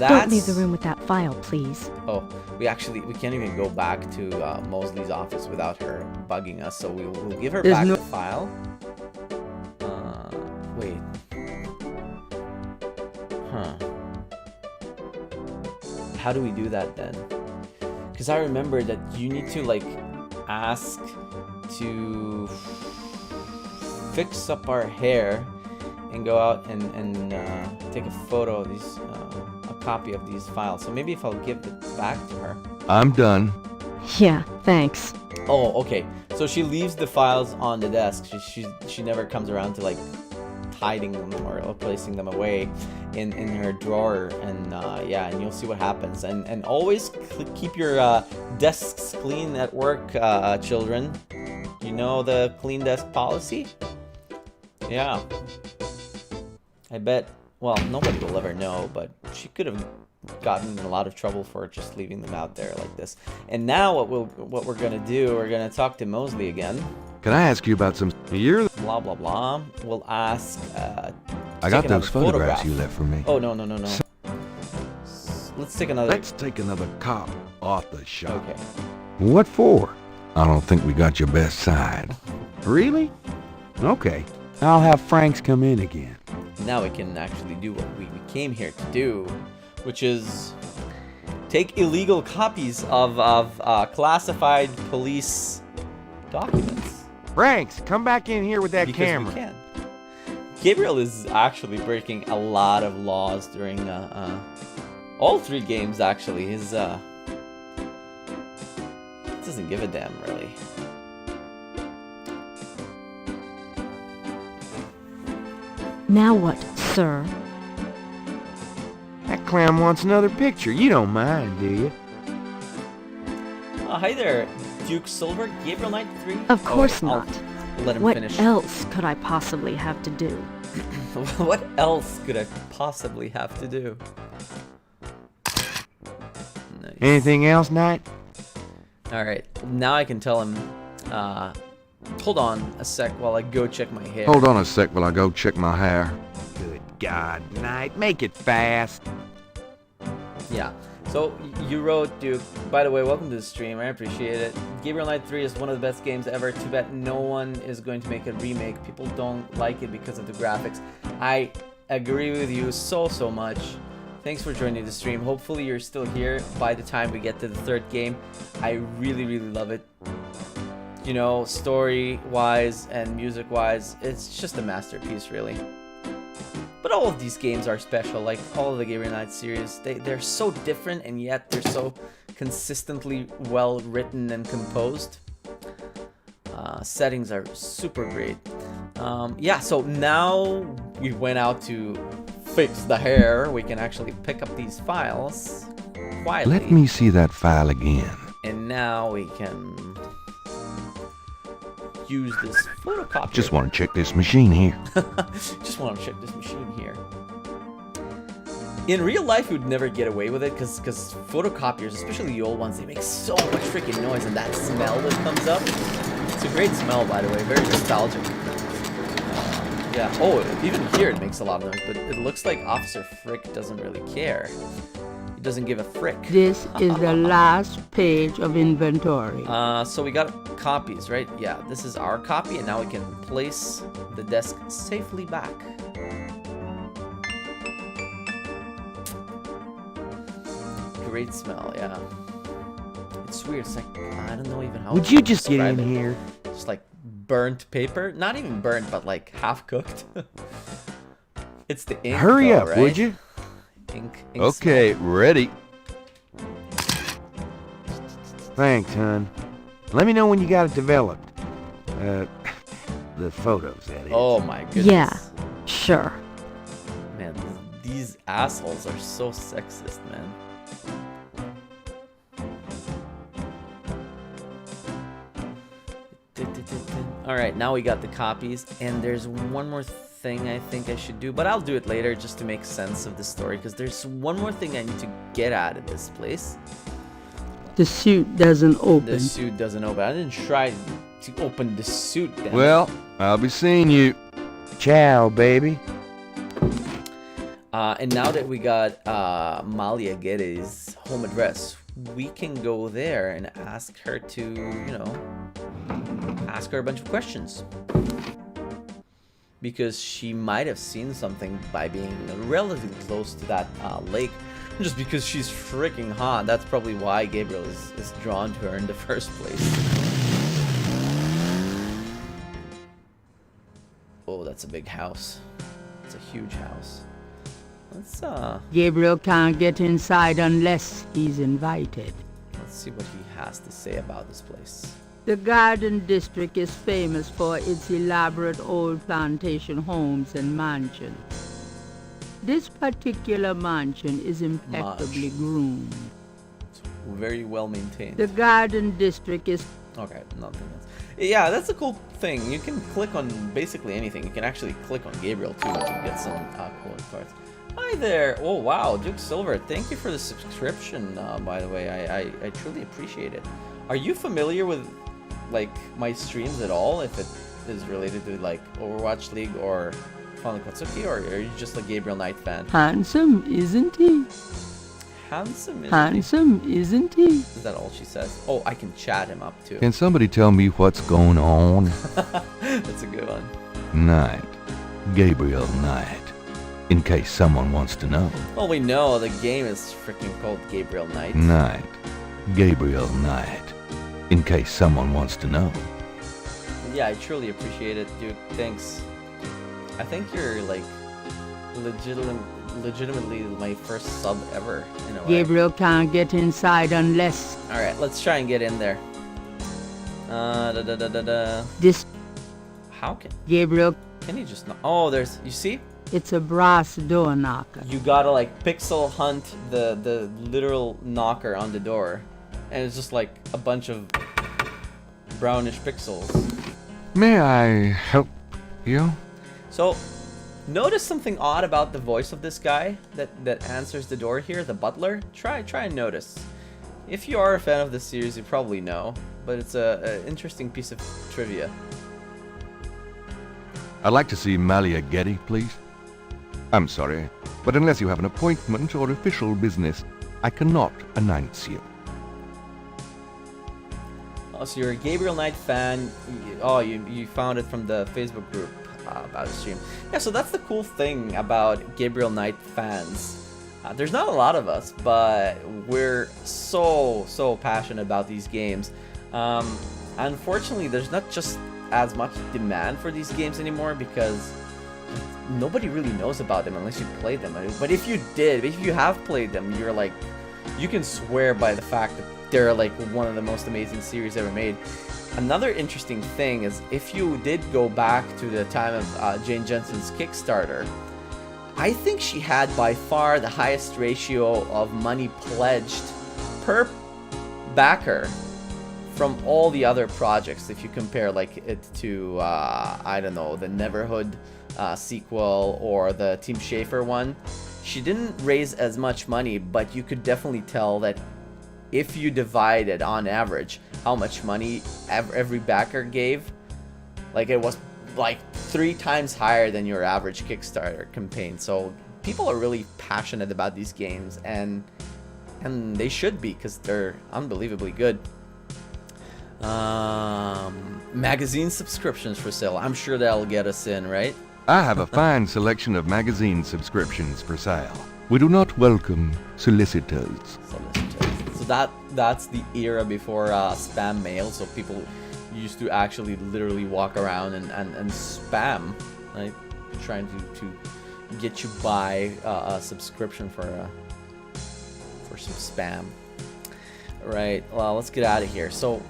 Don't leave the room with that file, please. Oh, we can't even go back to Mosley's office without her bugging us, so we'll give her back the file. Wait. Huh. How do we do that then? Because I remember that you need to like ask to fix up our hair and go out and take a photo of these, a copy of these files. So maybe if I'll give it back to her. I'm done. Yeah, thanks. Oh, okay. So she leaves the files on the desk. She never comes around to like hiding them or placing them away in her drawer. And yeah, and you'll see what happens. And always keep your desks clean at work, children. You know the clean desk policy? Yeah. I bet, well, nobody will ever know, but she could have gotten in a lot of trouble for just leaving them out there like this. And now what we're gonna do, we're gonna talk to Mosley again. Can I ask you about some... Blah, blah, blah. We'll ask, I got those photographs you left for me. Oh, no. Let's take another... Let's take another cop off the shop. Okay. What for? I don't think we got your best side. Really? Okay. I'll have Franks come in again. Now we can actually do what we came here to do, which is take illegal copies of classified police documents. Franks, come back in here with that Because camera. we can. Gabriel is actually breaking a lot of laws during all 3 games. Actually, his doesn't give a damn really. Now what, sir? That clown wants another picture. You don't mind, do you? Hi there, Duke Silver, Gabriel Knight 3. Of course I'll not. let him What finish. else could I possibly have to do? What else could I possibly have to do? Nice. Anything else, Knight? Alright, now I can tell him, hold on a sec while I go check my hair. Hold on a sec while I go check my hair. Good God, Knight, make it fast. Yeah, so you wrote, Duke, by the way, welcome to the stream, I appreciate it. Gabriel Knight 3 is one of the best games ever. Too bad no one is going to make a remake. People don't like it because of the graphics. I agree with you so much. Thanks for joining the stream. Hopefully you're still here by the time we get to the 3rd game. I really love it. You know, story-wise and music-wise, it's just a masterpiece, really. But all of these games are special, like all of the Gabriel Knight series. They're so different, and yet they're so consistently well written and composed. Settings are super great. Yeah, so now we went out to fix the hair. We can actually pick up these files quietly. Let me see that file again. And now we can use this photocopier. Just want to check this machine here. Just want to check this machine here. In real life, you'd never get away with it because photocopiers, especially the old ones, they make so much freaking noise, and that smell that comes up. It's a great smell, by the way, very nostalgic. Yeah. Oh, even here it makes a lot of noise, but it looks like Officer Frick doesn't really care. He doesn't give a frick. This is the last page of inventory. So we got copies, right? Yeah, this is our copy, and now we can place the desk safely back. Great smell, yeah. It's weird. It's like, I don't know even how. Would you just get describe in it. here? Just like burnt paper. Not even burnt, but like half cooked. It's the ink. Hurry though, up, right? would you? Ink Okay, ready. Thanks, hon. Let me know when you got it developed. The photos, that is. Oh my goodness. Yeah, sure. Man, these assholes are so sexist, man. Alright, now we got the copies, and there's one more thing I think I should do, but I'll do it later just to make sense of the story, because there's one more thing I need to get out of this place. The suit doesn't open. The suit doesn't open. I didn't try to open the suit, damn it. Well, I'll be seeing you. Ciao, baby. And now that we got Malia Gedde's home address, we can go there and ask her to, you know, ask her a bunch of questions. Because she might have seen something by being relatively close to that lake. Just because she's freaking hot. That's probably why Gabriel is drawn to her in the first place. Oh, that's a big house. It's a huge house. Let's Gabriel can't get inside unless he's invited. let's see what he has to say about this place. The Garden District is famous for its elaborate old plantation homes and mansions. This particular mansion is impeccably groomed. It's very well maintained. The Garden District is... Okay, nothing else. Yeah, that's a cool thing. You can click on basically anything. You can actually click on Gabriel too to get some cool cards. Hi there! Oh wow, Duke Silver, thank you for the subscription, by the way. I truly appreciate it. Are you familiar with, like, my streams at all? If it is related to, like, Overwatch League or Final Katsuki, or are you just a Gabriel Knight fan? Handsome, isn't he? Handsome, Isn't he? Is that all she says? Oh, I can chat him up too. Can somebody tell me what's going on? That's a good one. Knight. Gabriel Knight. In case someone wants to know. Well, we know the game is freaking called Gabriel Knight. Knight. Gabriel Knight. In case someone wants to know. Yeah, I truly appreciate it, dude. Thanks. I think you're, like, legitimately my first sub ever, in a way. Gabriel can't get inside unless... Alright, let's try and get in there. This... How can... Gabriel... Can you just not... Oh, there's... You see? It's a brass door knocker. You gotta, like, pixel hunt the literal knocker on the door. And it's just, like, a bunch of brownish pixels. May I help you? So, notice something odd about the voice of this guy that answers the door here, the butler? Try and notice. If you are a fan of this series, you probably know, but it's a interesting piece of trivia. I'd like to see Malia Gedde, please. I'm sorry, but unless you have an appointment or official business, I cannot announce you. Oh, so you're a Gabriel Knight fan. You found it from the Facebook group about the stream. Yeah, so that's the cool thing about Gabriel Knight fans. There's not a lot of us, but we're so passionate about these games. Unfortunately, there's not just as much demand for these games anymore because nobody really knows about them unless you play them. But if you did, if you have played them, you're like, you can swear by the fact that they're like one of the most amazing series ever made. Another interesting thing is if you did go back to the time of Jane Jensen's Kickstarter, I think she had by far the highest ratio of money pledged per backer from all the other projects. If you compare like it to I don't know, the Neverhood sequel or the Team Schafer one, she didn't raise as much money, but you could definitely tell that if you divided on average how much money every backer gave, like it was like 3 times higher than your average Kickstarter campaign. So people are really passionate about these games, and they should be because they're unbelievably good. Magazine subscriptions for sale. I'm sure that'll get us in, right? I have a fine selection of magazine subscriptions for sale. We do not welcome solicitors. So that's the era before spam mail. So people used to actually literally walk around and spam, right? Trying to get you buy a subscription for some spam. Right. Well, let's get out of here. So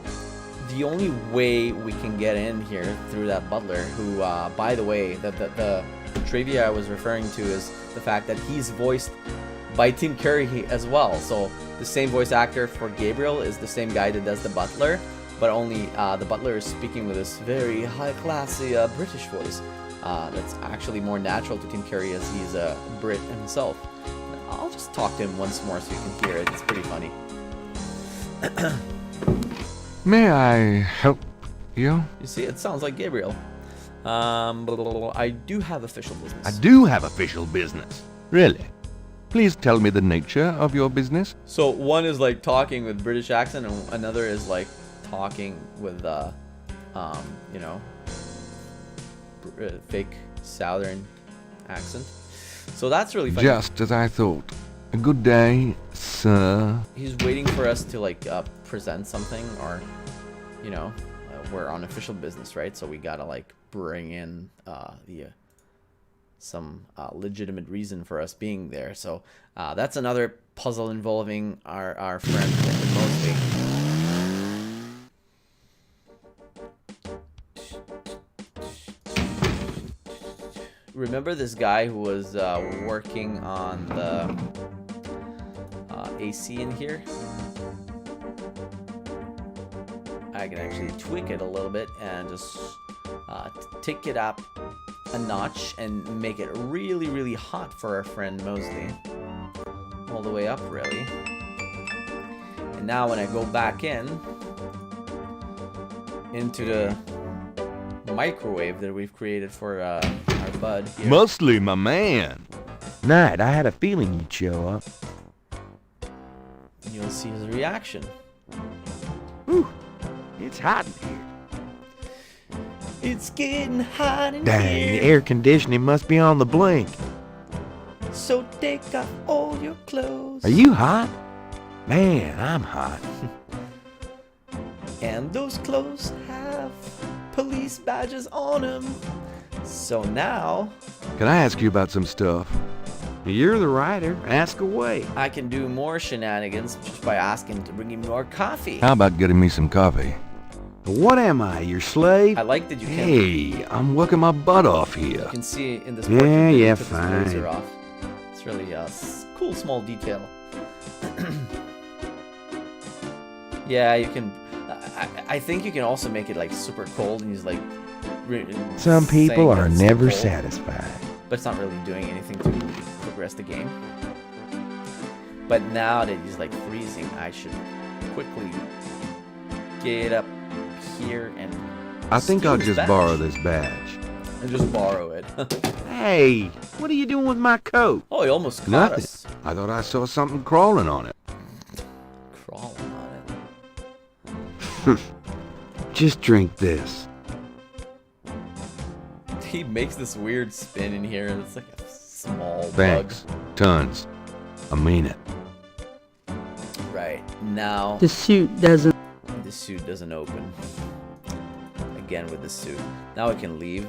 the only way we can get in here through that butler, who, by the way, the trivia I was referring to is the fact that he's voiced by Tim Curry as well. So the same voice actor for Gabriel is the same guy that does the butler, but only the butler is speaking with this very high-classy British voice that's actually more natural to Tim Curry, as he's a Brit himself. I'll just talk to him once more so you can hear it. It's pretty funny. May I help you? You see, it sounds like Gabriel. I do have official business. I do have official business. Really? Please tell me the nature of your business. So one is like talking with British accent, and another is like talking with, you know, fake Southern accent. So that's really funny. Just as I thought. A good day, sir. He's waiting for us to like present something, or, you know, we're on official business, right? So we gotta like bring in some legitimate reason for us being there. So that's another puzzle involving our friend Mostly. Remember this guy who was working on the AC in here? I can actually tweak it a little bit and just tick it up a notch and make it really, really hot for our friend Mosley. All the way up, really. And now when I go back into the microwave that we've created for our bud here. Mostly my man. Knight, I had a feeling you'd show up. You'll see his reaction. Whew, it's hot in here. It's getting hot in Dang, here. the air conditioning must be on the blink. So take off all your clothes. Are you hot? Man, I'm hot. And those clothes have police badges on them. So now Can I ask you about some stuff? You're the writer. Ask away. I can do more shenanigans just by asking to bring him more coffee. How about getting me some coffee? What am I, your slave? I like that you can. Hey, I'm working my butt off You here. can see in this. Yeah, portrait that he yeah, took his blazer fine. off. It's really a cool small detail. Yeah, you can. I think you can also make it like super cold, and he's like. Some people saying are that it's never cold, satisfied. but it's not really doing anything to progress the game. But now that he's like freezing, I should quickly get up here and. I think steal I'll his just badge. borrow this badge. And just borrow it. Hey, what are you doing with my coat? Oh, he almost caught Nothing. us. I thought I saw something crawling on it. Crawling on Just drink this. it. He makes this weird spin in here. It's like a small Thanks. Tons. I mean it. bug. Right. Now, The suit doesn't. the suit doesn't open. Again with the suit. Now we can leave.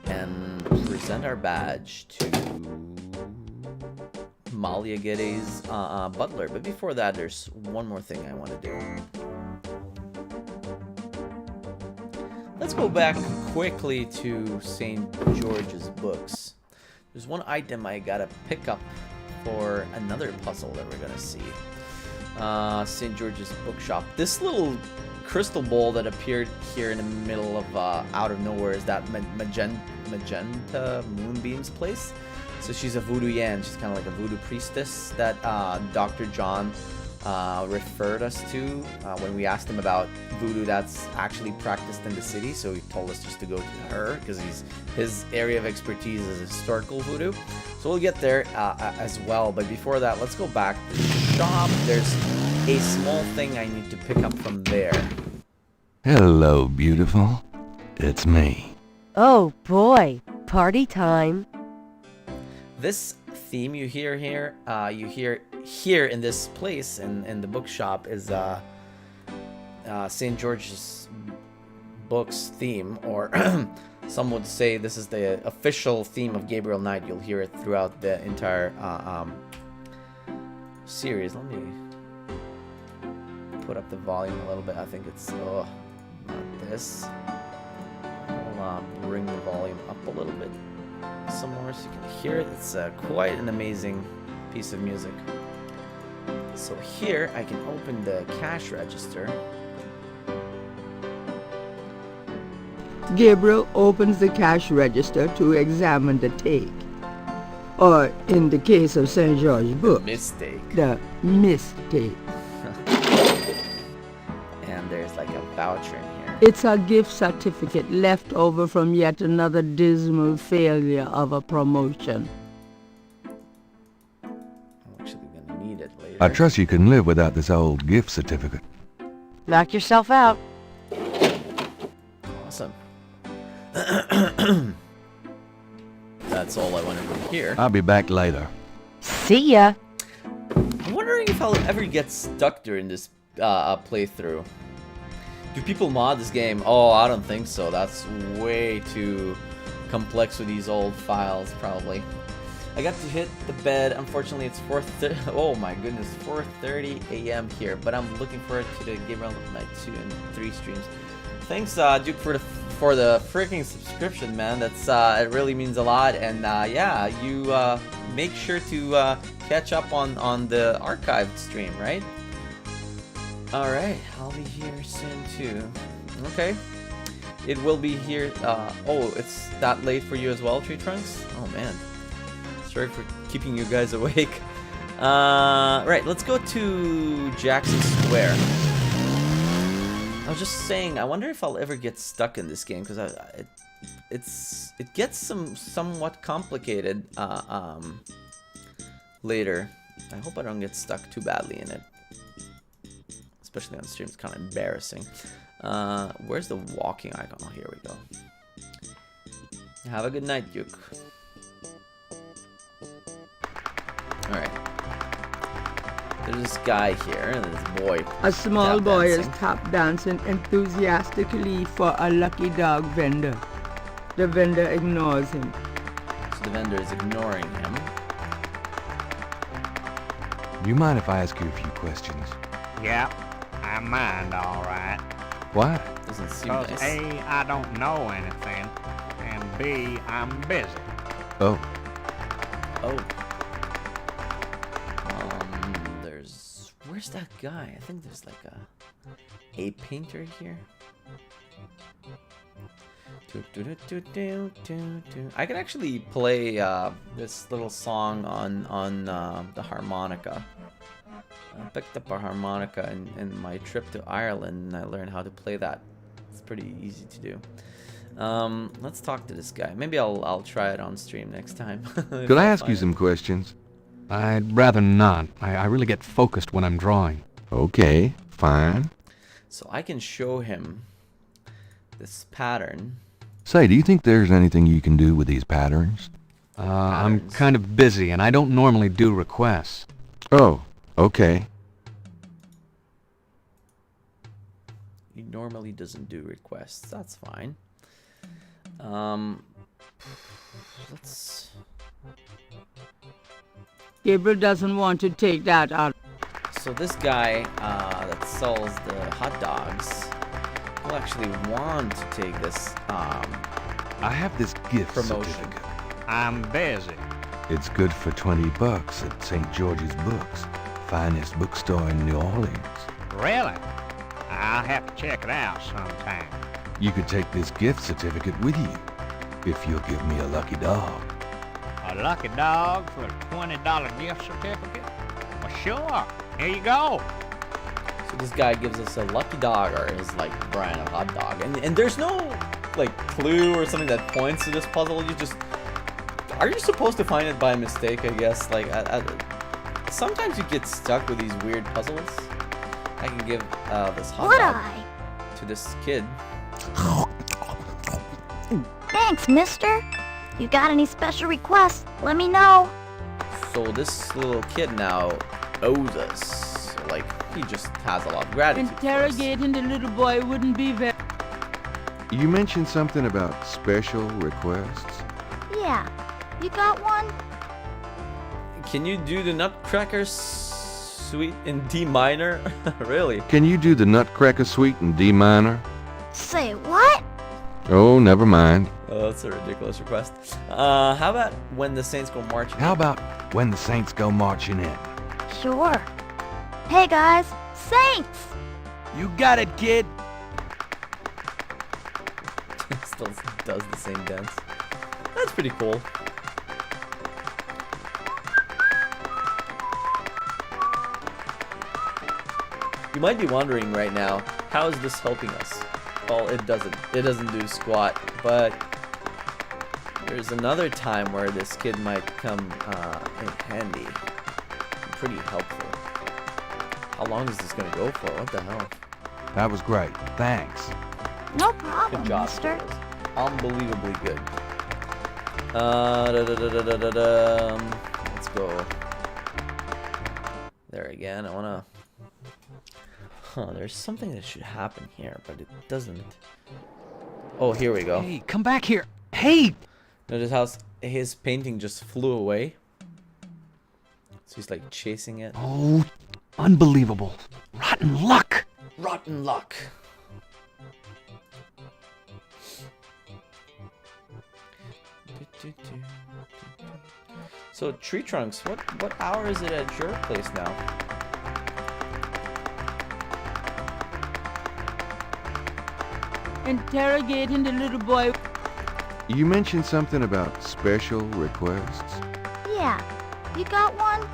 And present our badge to Malia Gede's butler. But before that, there's one more thing I want to do. Let's go back quickly to St. George's books. There's one item I gotta pick up for another puzzle that we're gonna see. St. George's bookshop. This little crystal ball that appeared here in the middle of out of nowhere is that Magenta Moonbeam's place. So she's a voodoo yan. She's kind of like a voodoo priestess that Dr. John referred us to when we asked him about voodoo that's actually practiced in the city. So he told us just to go to her because his area of expertise is historical voodoo. So we'll get there as well. But before that, let's go back to the shop. There's a small thing I need to pick up from there. Hello, beautiful. It's me. Oh boy, party time. This theme you hear here in this place in the bookshop is St. George's Books theme, or some would say this is the official theme of Gabriel Knight. You'll hear it throughout the entire series. Let me put up the volume a little bit. I think it's not this. I'll bring the volume up a little bit some more so you can hear it. It's quite an amazing piece of music. So here I can open the cash register. Gabriel opens the cash register to examine the take. Or, in the case of St. George's book, Mistake. the mistake. And there's like a voucher in here. It's a gift certificate left over from yet another dismal failure of a promotion. I trust you can live without this old gift certificate. Knock yourself out. Awesome. That's all I wanted to hear. I'll be back later. See ya. I'm wondering if I'll ever get stuck during this playthrough. Do people mod this game? Oh, I don't think so. That's way too complex with these old files, probably. I got to hit the bed. Unfortunately, it's 4:30. Oh my goodness, 4:30 a.m. here. But I'm looking forward to the Gabriel Knight 2 and 3 streams. Thanks, Duke, for the freaking subscription, man. That's it really means a lot. And yeah, you make sure to catch up on the archived stream, right? All right, I'll be here soon too. Okay, it will be here. Oh, it's that late for you as well, Tree Trunks? Oh man, sorry for keeping you guys awake. Right, let's go to Jackson Square. I was just saying, I wonder if I'll ever get stuck in this game because it gets somewhat complicated later. I hope I don't get stuck too badly in it. Especially on stream, it's kind of embarrassing. Where's the walking icon? Oh, here we go. Have a good night, Duke. Alright. There's this guy here, and this boy. A small boy is tap dancing enthusiastically for a lucky dog vendor. The vendor ignores him. So the vendor is ignoring him. Do you mind if I ask you a few questions? Yep, I mind, all right. Why? Doesn't seem Because nice. A, I don't know anything, and B, I'm busy. Oh, Oh. Where's that guy? I think there's like a painter here. I can actually play this little song on the harmonica. I picked up a harmonica in my trip to Ireland, and I learned how to play that. It's pretty easy to do. Let's talk to this guy. Maybe I'll try it on stream next time. could I ask you some questions? I'd rather not. I really get focused when I'm drawing. Okay, fine. So I can show him this pattern. Say, do you think there's anything you can do with these patterns? I'm Patterns. kind of busy, and I don't normally do requests. Oh, okay. He normally doesn't do requests. That's fine. Let's. Gabriel doesn't want to take that out. So this guy that sells the hot dogs will actually want to take this I have this gift promotion. certificate. I'm busy. It's good for $20 at St. George's Books, finest bookstore in New Orleans. Really? I'll have to check it out sometime. You could take this gift certificate with you, if you'll give me a lucky dog. A lucky dog for a $20 gift certificate? Well, sure. Here you go. So this guy gives us a lucky dog or his like brand of hot dog, and there's no like clue or something that points to this puzzle. You just are you supposed to find it by mistake? I guess like sometimes you get stuck with these weird puzzles. I can give this hot dog to this kid. Thanks, mister. You got any special requests? Let me know. So this little kid now owes us. Like he just has a lot of gratitude. Interrogating the little boy wouldn't be very... You mentioned something about special requests. Yeah. You got one? Can you do the Nutcracker Suite in D minor? Really? Can you do the Nutcracker Suite in D minor? Say what? Oh, never mind. Oh, that's a ridiculous request. How about When the Saints Go Marching? How about When the Saints Go Marching In? Sure. Hey guys, Saints! You got it, kid. Still does the same dance. That's pretty cool. You might be wondering right now, how is this helping us? Well, it doesn't. It doesn't do squat, but there's another time where this kid might come in handy. Pretty helpful. How long is this gonna go for? What the hell? That was great. Thanks. No problem, Good job, mister. girls. Unbelievably good. Let's go there again. I wanna. There's something that should happen here, but it doesn't. Oh, here we go. Hey, come back here. Hey! Notice how his painting just flew away. So he's like chasing it. Oh, unbelievable. Rotten luck. Rotten luck. So Tree Trunks, what hour is it at your place now? Interrogating the little boy. You mentioned something about special requests. Yeah, you got one?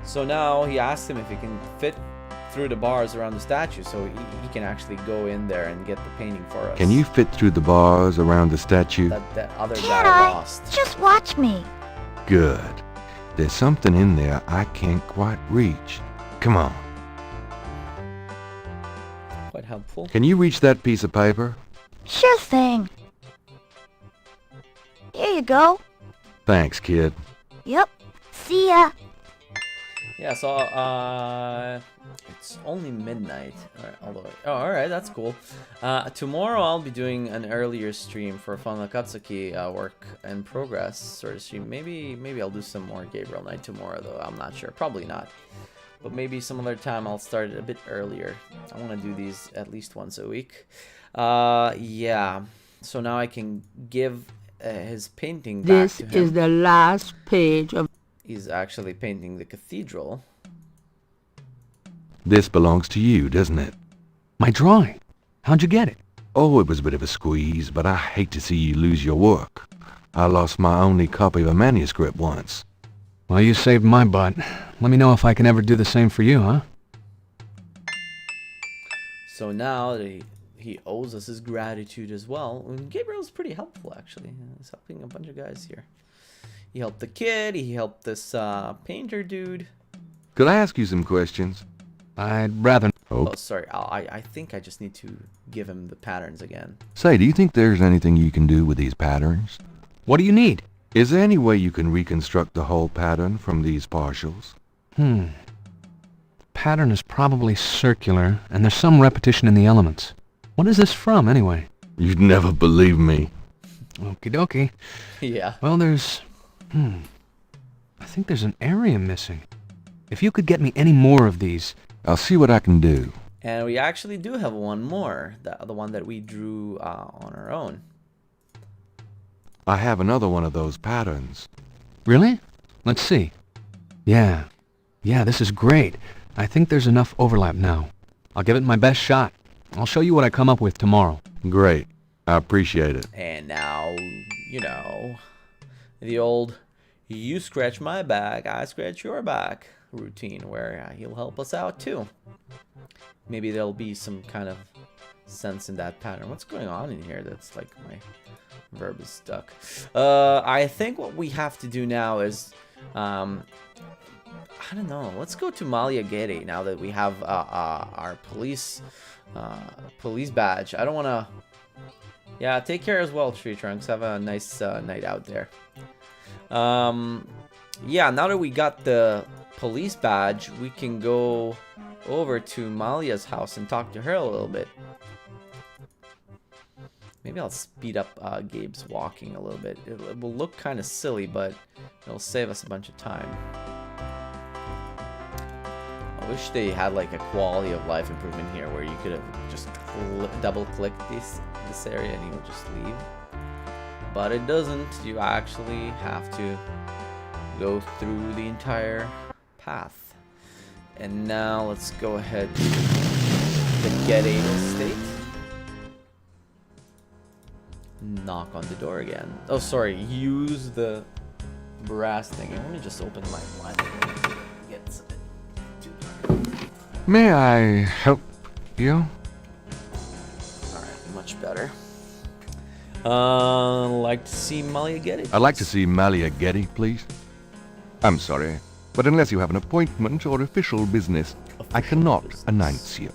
So now he asked him if he can fit through the bars around the statue, so he can actually go in there and get the painting for us. Can you fit through the bars around the statue? That other Can't guy I? lost. Just watch me. Good. There's something in there I can't quite reach. Come on. Quite helpful. Can you reach that piece of paper? Sure thing. Here you go. Thanks, kid. Yep. See ya. Yeah, so it's only midnight. Alright, that's cool. Tomorrow I'll be doing an earlier stream for Fanakatsuki, work in progress sort of stream. Maybe I'll do some more Gabriel Knight tomorrow though. I'm not sure. Probably not. But maybe some other time I'll start it a bit earlier. I want to do these at least once a week. Yeah. So now I can give his painting back This to him. is the last page of... He's actually painting the cathedral. This belongs to you, doesn't it? My drawing. How'd you get it? Oh, it was a bit of a squeeze, but I hate to see you lose your work. I lost my only copy of a manuscript once. Well, you saved my butt. Let me know if I can ever do the same for you, huh? So now he owes us his gratitude as well. And Gabriel's pretty helpful, actually. He's helping a bunch of guys here. He helped the kid. He helped this painter dude. Could I ask you some questions? I'd rather... Oh, sorry. I think I just need to give him the patterns again. Say, do you think there's anything you can do with these patterns? What do you need? Is there any way you can reconstruct the whole pattern from these partials? The pattern is probably circular, and there's some repetition in the elements. What is this from, anyway? You'd never believe me. Okie dokie. Yeah. Well, there's... I think there's an area missing. If you could get me any more of these... I'll see what I can do. And we actually do have one more. The one that we drew on our own. I have another one of those patterns. Really? Let's see. Yeah, this is great. I think there's enough overlap now. I'll give it my best shot. I'll show you what I come up with tomorrow. Great. I appreciate it. And now, you know, the old you scratch my back, I scratch your back routine where he'll help us out too. Maybe there'll be some kind of sense in that pattern. What's going on in here? That's like my verb is stuck. I think what we have to do now is I don't know. Let's go to Maliagere now that we have our police badge. I don't want to... Yeah, take care as well, Tree Trunks. Have a nice night out there. Yeah, now that we got the police badge, we can go over to Malia's house and talk to her a little bit. Maybe I'll speed up Gabe's walking a little bit. It will look kind of silly, but it'll save us a bunch of time. I wish they had like a quality of life improvement here where you could have just double click this area and you would just leave. But it doesn't. You actually have to go through the entire path. And now let's go ahead to the Getty estate. Knock on the door again. Oh, sorry. Use the brass thing. Let me just open my blind. Get some. May I help you? Alright, much better. Like to see Malia Getty? I'd like to see Malia Getty, please. I'm sorry, but unless you have an appointment or official business, I cannot announce you.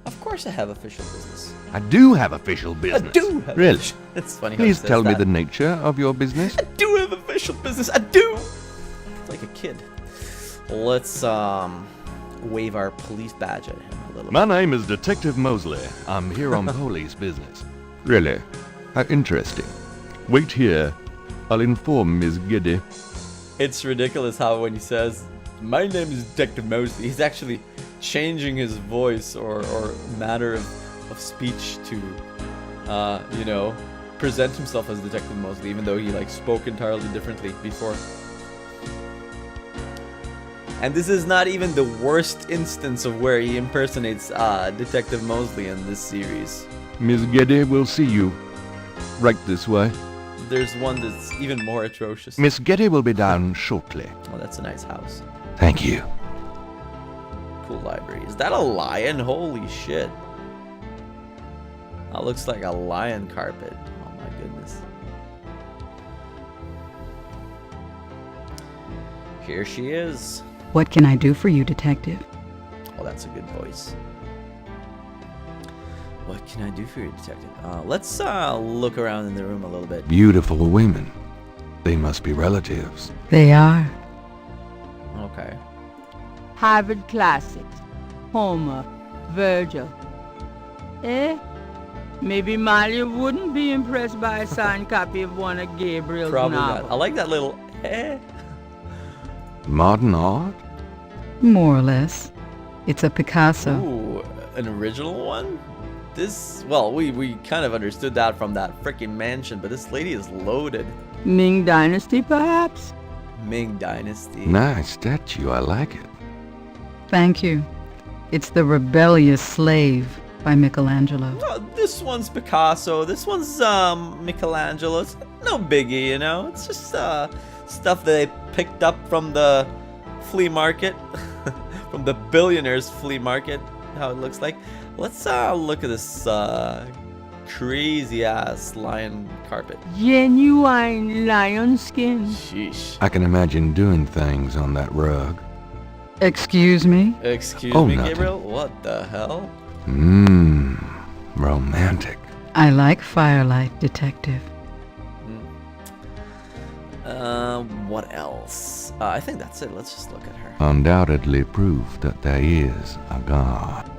Of course I have official business. I do have official business. I do have Really? It's funny how he Please says tell me that. the nature of your business. I do have official business. I do. Like a kid. Let's wave our police badge at him a little My name is Detective Mosley. I'm here on police business. Really? How interesting. Wait here. I'll inform Miss Giddy. It's ridiculous how when he says, "My name is Detective Mosley," he's actually changing his voice or manner of speech to, you know, present himself as Detective Mosley, even though he like spoke entirely differently before. And this is not even the worst instance of where he impersonates Detective Mosley in this series. Miss Giddy will see you. Right this way. There's one that's even more atrocious. Miss Giddy will be down shortly. Oh, that's a nice house. Thank you. Cool library. Is that a lion? Holy shit. That looks like a lion carpet. Oh my goodness. Here she is. What can I do for you, Detective? Oh, that's a good voice. What can I do for you, Detective? Let's look around in the room a little bit. Beautiful women. They must be relatives. They are. Okay. Harvard classics. Homer. Virgil. Maybe Malia wouldn't be impressed by a signed copy of one of Gabriel's Probably novels. not. I like that little Modern art? More or less. It's a Picasso. Ooh, an original one? This, well, we kind of understood that from that freaking mansion, but this lady is loaded. Ming Dynasty, perhaps? Ming Dynasty. Nice statue. I like it. Thank you. It's The Rebellious Slave by Michelangelo. Well, this one's Picasso. This one's Michelangelo. It's no biggie, you know. It's just stuff they picked up from the flea market, from the billionaire's flea market. How it looks like. Let's look at this crazy ass lion carpet. Genuine lion skin. Sheesh. I can imagine doing things on that rug. Excuse me? Excuse Oh, me, nothing. Gabriel. What the hell? Romantic. I like firelight, Detective. What else? I think that's it. Let's just look at her. Undoubtedly proof that there is a God.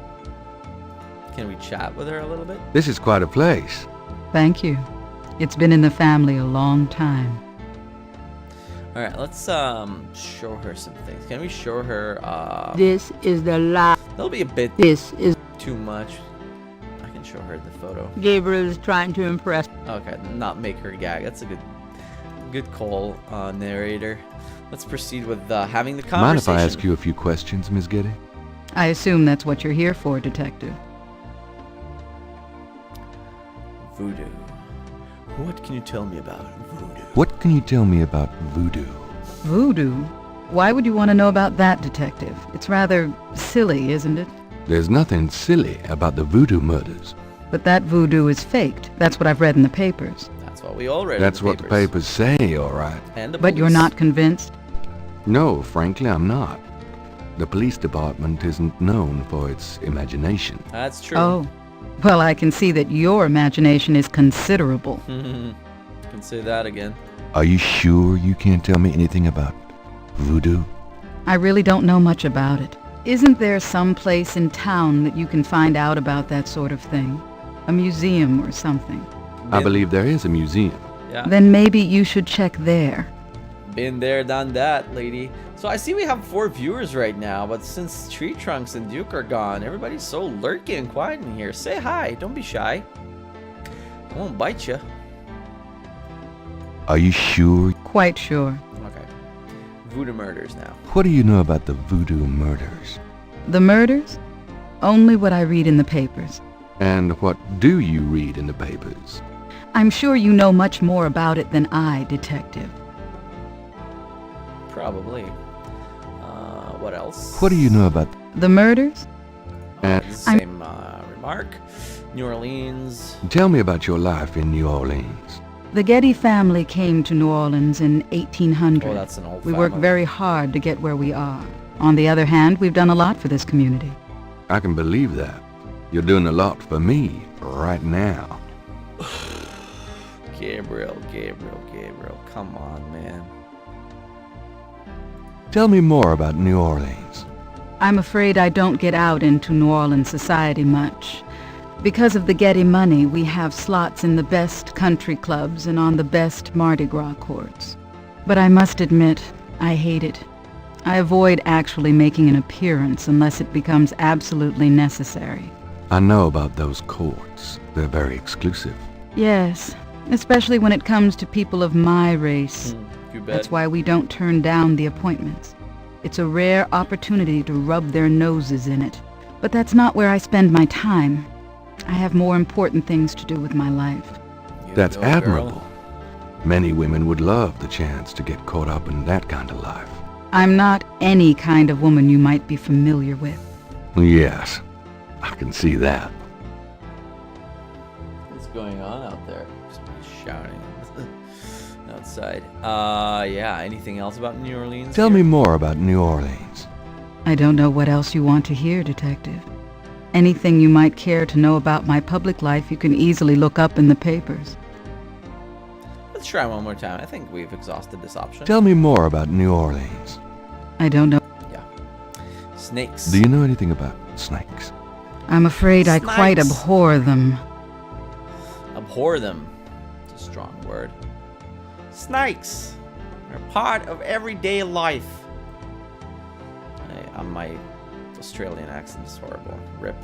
Can we chat with her a little bit? This is quite a place. Thank you. It's been in the family a long time. All right, let's show her some things. Can we show her? This is the last. That'll be a bit This is. too much. I can show her the photo. Gabriel is trying to impress. Okay, not make her gag. That's a good call, narrator. Let's proceed with having the conversation. Mind if I ask you a few questions, Miss Giddy? I assume that's what you're here for, Detective. Voodoo. What can you tell me about voodoo? What can you tell me about voodoo? Voodoo? Why would you want to know about that, Detective? It's rather silly, isn't it? There's nothing silly about the voodoo murders. But that voodoo is faked. That's what I've read in the papers. That's what we all read. That's in the what the papers say, all right. And the But you're police. not convinced? No, frankly, I'm not. The police department isn't known for its imagination. That's true. Oh. Well, I can see that your imagination is considerable. Can say that again. Are you sure you can't tell me anything about voodoo? I really don't know much about it. Isn't there some place in town that you can find out about that sort of thing? A museum or something? I believe there is a museum. Yeah. Then maybe you should check there. Been there, done that, lady. So I see we have 4 viewers right now, but since Tree Trunks and Duke are gone, everybody's so lurky and quiet in here. Say hi. Don't be shy. I won't bite you. Are you sure? Quite sure. Okay. Voodoo murders now. What do you know about the voodoo murders? The murders? Only what I read in the papers. And what do you read in the papers? I'm sure you know much more about it than I, Detective. Probably. What else? What do you know about... The murders? Same remark. New Orleans. Tell me about your life in New Orleans. The Getty family came to New Orleans in 1800. Oh, that's an old We worked family. very hard to get where we are. On the other hand, we've done a lot for this community. I can believe that. You're doing a lot for me right now. Gabriel, come on, man. Tell me more about New Orleans. I'm afraid I don't get out into New Orleans society much. Because of the Getty money, we have slots in the best country clubs and on the best Mardi Gras courts. But I must admit, I hate it. I avoid actually making an appearance unless it becomes absolutely necessary. I know about those courts. They're very exclusive. Yes, especially when it comes to people of my race. You bet. That's why we don't turn down the appointments. It's a rare opportunity to rub their noses in it. But that's not where I spend my time. I have more important things to do with my life. That's go, admirable. girl. Many women would love the chance to get caught up in that kind of life. I'm not any kind of woman you might be familiar with. Yes, I can see that. What's going on out there? Somebody's shouting outside. Yeah, anything else about New Orleans? Tell here? me more about New Orleans. I don't know what else you want to hear, Detective. Anything you might care to know about my public life you can easily look up in the papers. Let's try one more time. I think we've exhausted this option. Tell me more about New Orleans. I don't know. Yeah. Snakes. Do you know anything about snakes? I'm afraid I quite Snipes. abhor them. Abhor them. It's a strong word. Snakes are part of everyday life. My Australian accent is horrible. Rip.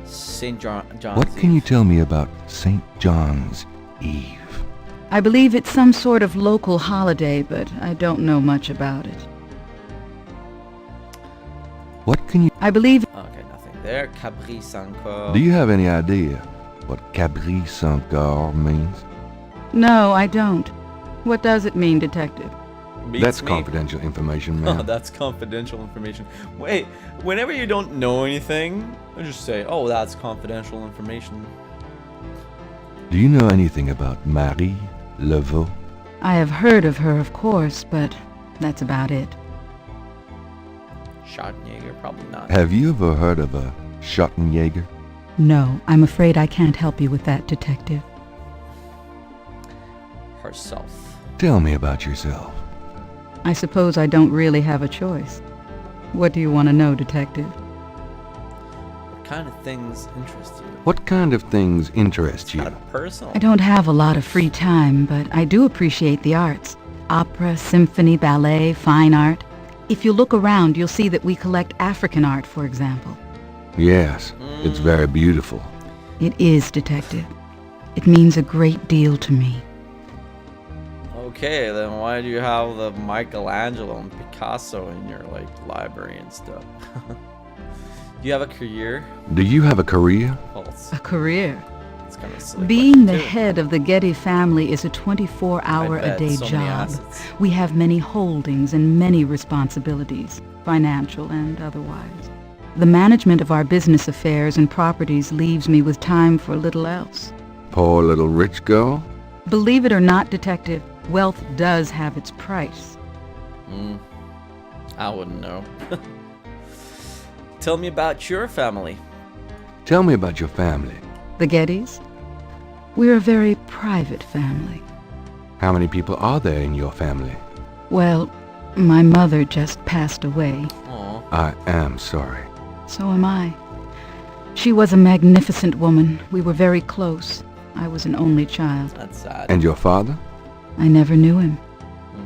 St. John's What can you Eve. tell me about St. John's Eve? I believe it's some sort of local holiday, but I don't know much about it. What can you... I believe... Okay, nothing there. Cabri Sanko. Do you have any idea what Cabri Saint-Gar means? No, I don't. What does it mean, Detective? Beats That's me. confidential information, Oh, man. that's confidential information. Wait, whenever you don't know anything, I just say, oh, that's confidential information. Do you know anything about Marie Laveau? I have heard of her, of course, but that's about it. Schottenjäger, probably not. Have you ever heard of a Schottenjäger? No, I'm afraid I can't help you with that, Detective. Herself. Tell me about yourself. I suppose I don't really have a choice. What do you want to know, Detective? What kind of things interest you? What kind of things interest you? Kind of personal. I don't have a lot of free time, but I do appreciate the arts. Opera, symphony, ballet, fine art. If you look around, you'll see that we collect African art, for example. Yes, it's very beautiful. It is, Detective. It means a great deal to me. Okay, then why do you have the Michelangelo and Picasso in your library and stuff? Do you have a career? Do you have a career? Well, A career. it's kind of a silly Being the question, too. head of the Getty family is a 24-hour-a-day so many job. assets. We have many holdings and many responsibilities, financial and otherwise. The management of our business affairs and properties leaves me with time for little else. Poor little rich girl? Believe it or not, Detective, wealth does have its price. I wouldn't know. Tell me about your family. Tell me about your family. The Gettys? We're a very private family. How many people are there in your family? Well, my mother just passed away. Aw. I am sorry. So am I. She was a magnificent woman. We were very close. I was an only child. That's sad. And your father? I never knew him.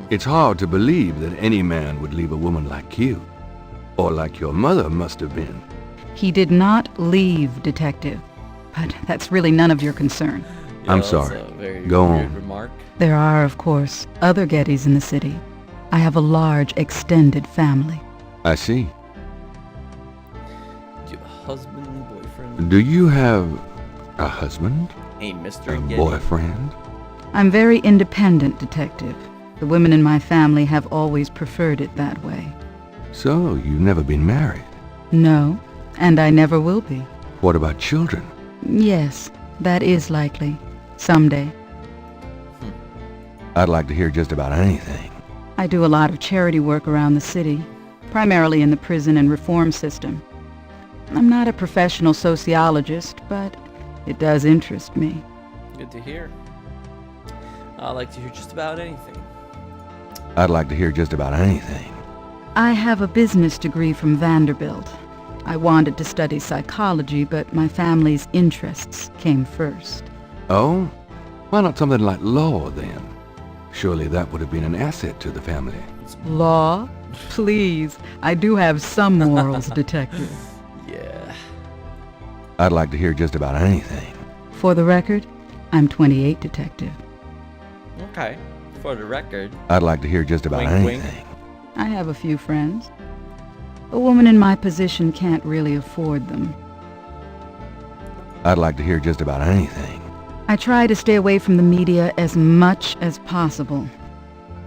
It's hard to believe that any man would leave a woman like you. Or like your mother must have been. He did not leave, Detective. But that's really none of your concern. Yeah, I'm that's sorry. a very Go weird on. remark. There are, of course, other Gettys in the city. I have a large, extended family. I see. Do you have a husband, boyfriend? Do you have a husband? A A Mr. Getty? boyfriend? I'm very independent, Detective. The women in my family have always preferred it that way. So, you've never been married. No, and I never will be. What about children? Yes, that is likely. Someday. I'd like to hear just about anything. I do a lot of charity work around the city, primarily in the prison and reform system. I'm not a professional sociologist, but it does interest me. Good to hear. I like to hear just about anything. I'd like to hear just about anything. I have a business degree from Vanderbilt. I wanted to study psychology, but my family's interests came first. Oh? Why not something like law, then? Surely that would have been an asset to the family. Law? Please, I do have some morals, Detective. Yeah. I'd like to hear just about anything. For the record, I'm 28, Detective. Okay. For the record. I'd like to hear just about Wink, anything. wink. I have a few friends. A woman in my position can't really afford them. I'd like to hear just about anything. I try to stay away from the media as much as possible.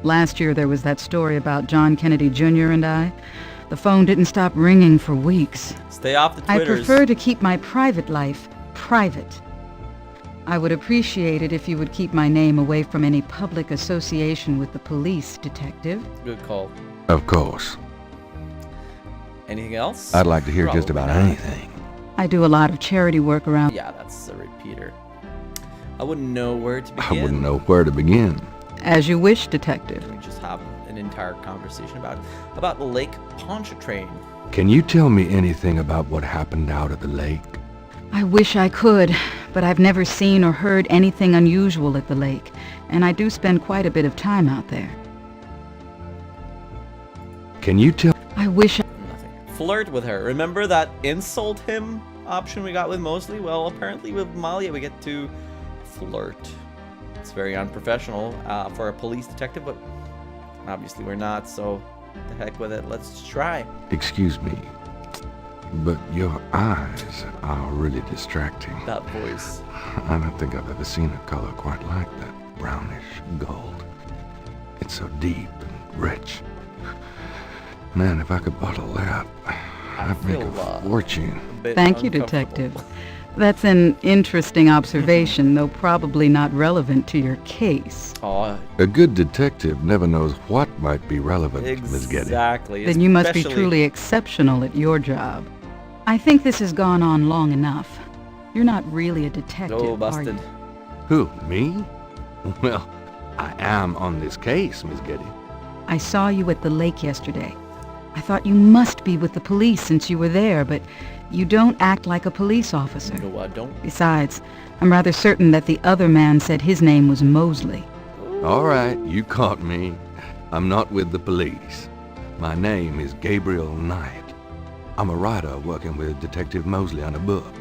Last year there was that story about John Kennedy Jr. and I. The phone didn't stop ringing for weeks. Stay off the I Twitters. prefer to keep my private life private. I would appreciate it if you would keep my name away from any public association with the police, Detective. Good call. Of course. Anything else? I'd like to hear just Probably about not. anything. I do a lot of charity work around. Yeah, that's a repeater. I wouldn't know where to begin. I wouldn't know where to begin. As you wish, Detective. We just have an entire conversation about Lake Pontchartrain. Can you tell me anything about what happened out at the lake? I wish I could, but I've never seen or heard anything unusual at the lake, and I do spend quite a bit of time out there. Can you tell... I wish Nothing. Flirt with her. Remember that insult him option we got with Mosley? Well, apparently with Malia we get to flirt. It's very unprofessional for a police detective, but obviously we're not, so the heck with it. Let's try. Excuse me, but your eyes are really distracting. That voice. I don't think I've ever seen a color quite like that. Brownish gold. It's so deep and rich. Man, if I could bottle that, I'd make a fortune. Thank you, Detective. That's an interesting observation, though probably not relevant to your case. Oh, A good detective never knows what might be relevant, Miss Getty. exactly. Then you must be Especially- truly exceptional at your job. I think this has gone on long enough. You're not really a detective, Oh, are busted. you? Who, me? Well, I am on this case, Miss Getty. I saw you at the lake yesterday. I thought you must be with the police since you were there, but you don't act like a police officer. No, I don't. Besides, I'm rather certain that the other man said his name was Mosley. All right, you caught me. I'm not with the police. My name is Gabriel Knight. I'm a writer working with Detective Mosley on a book.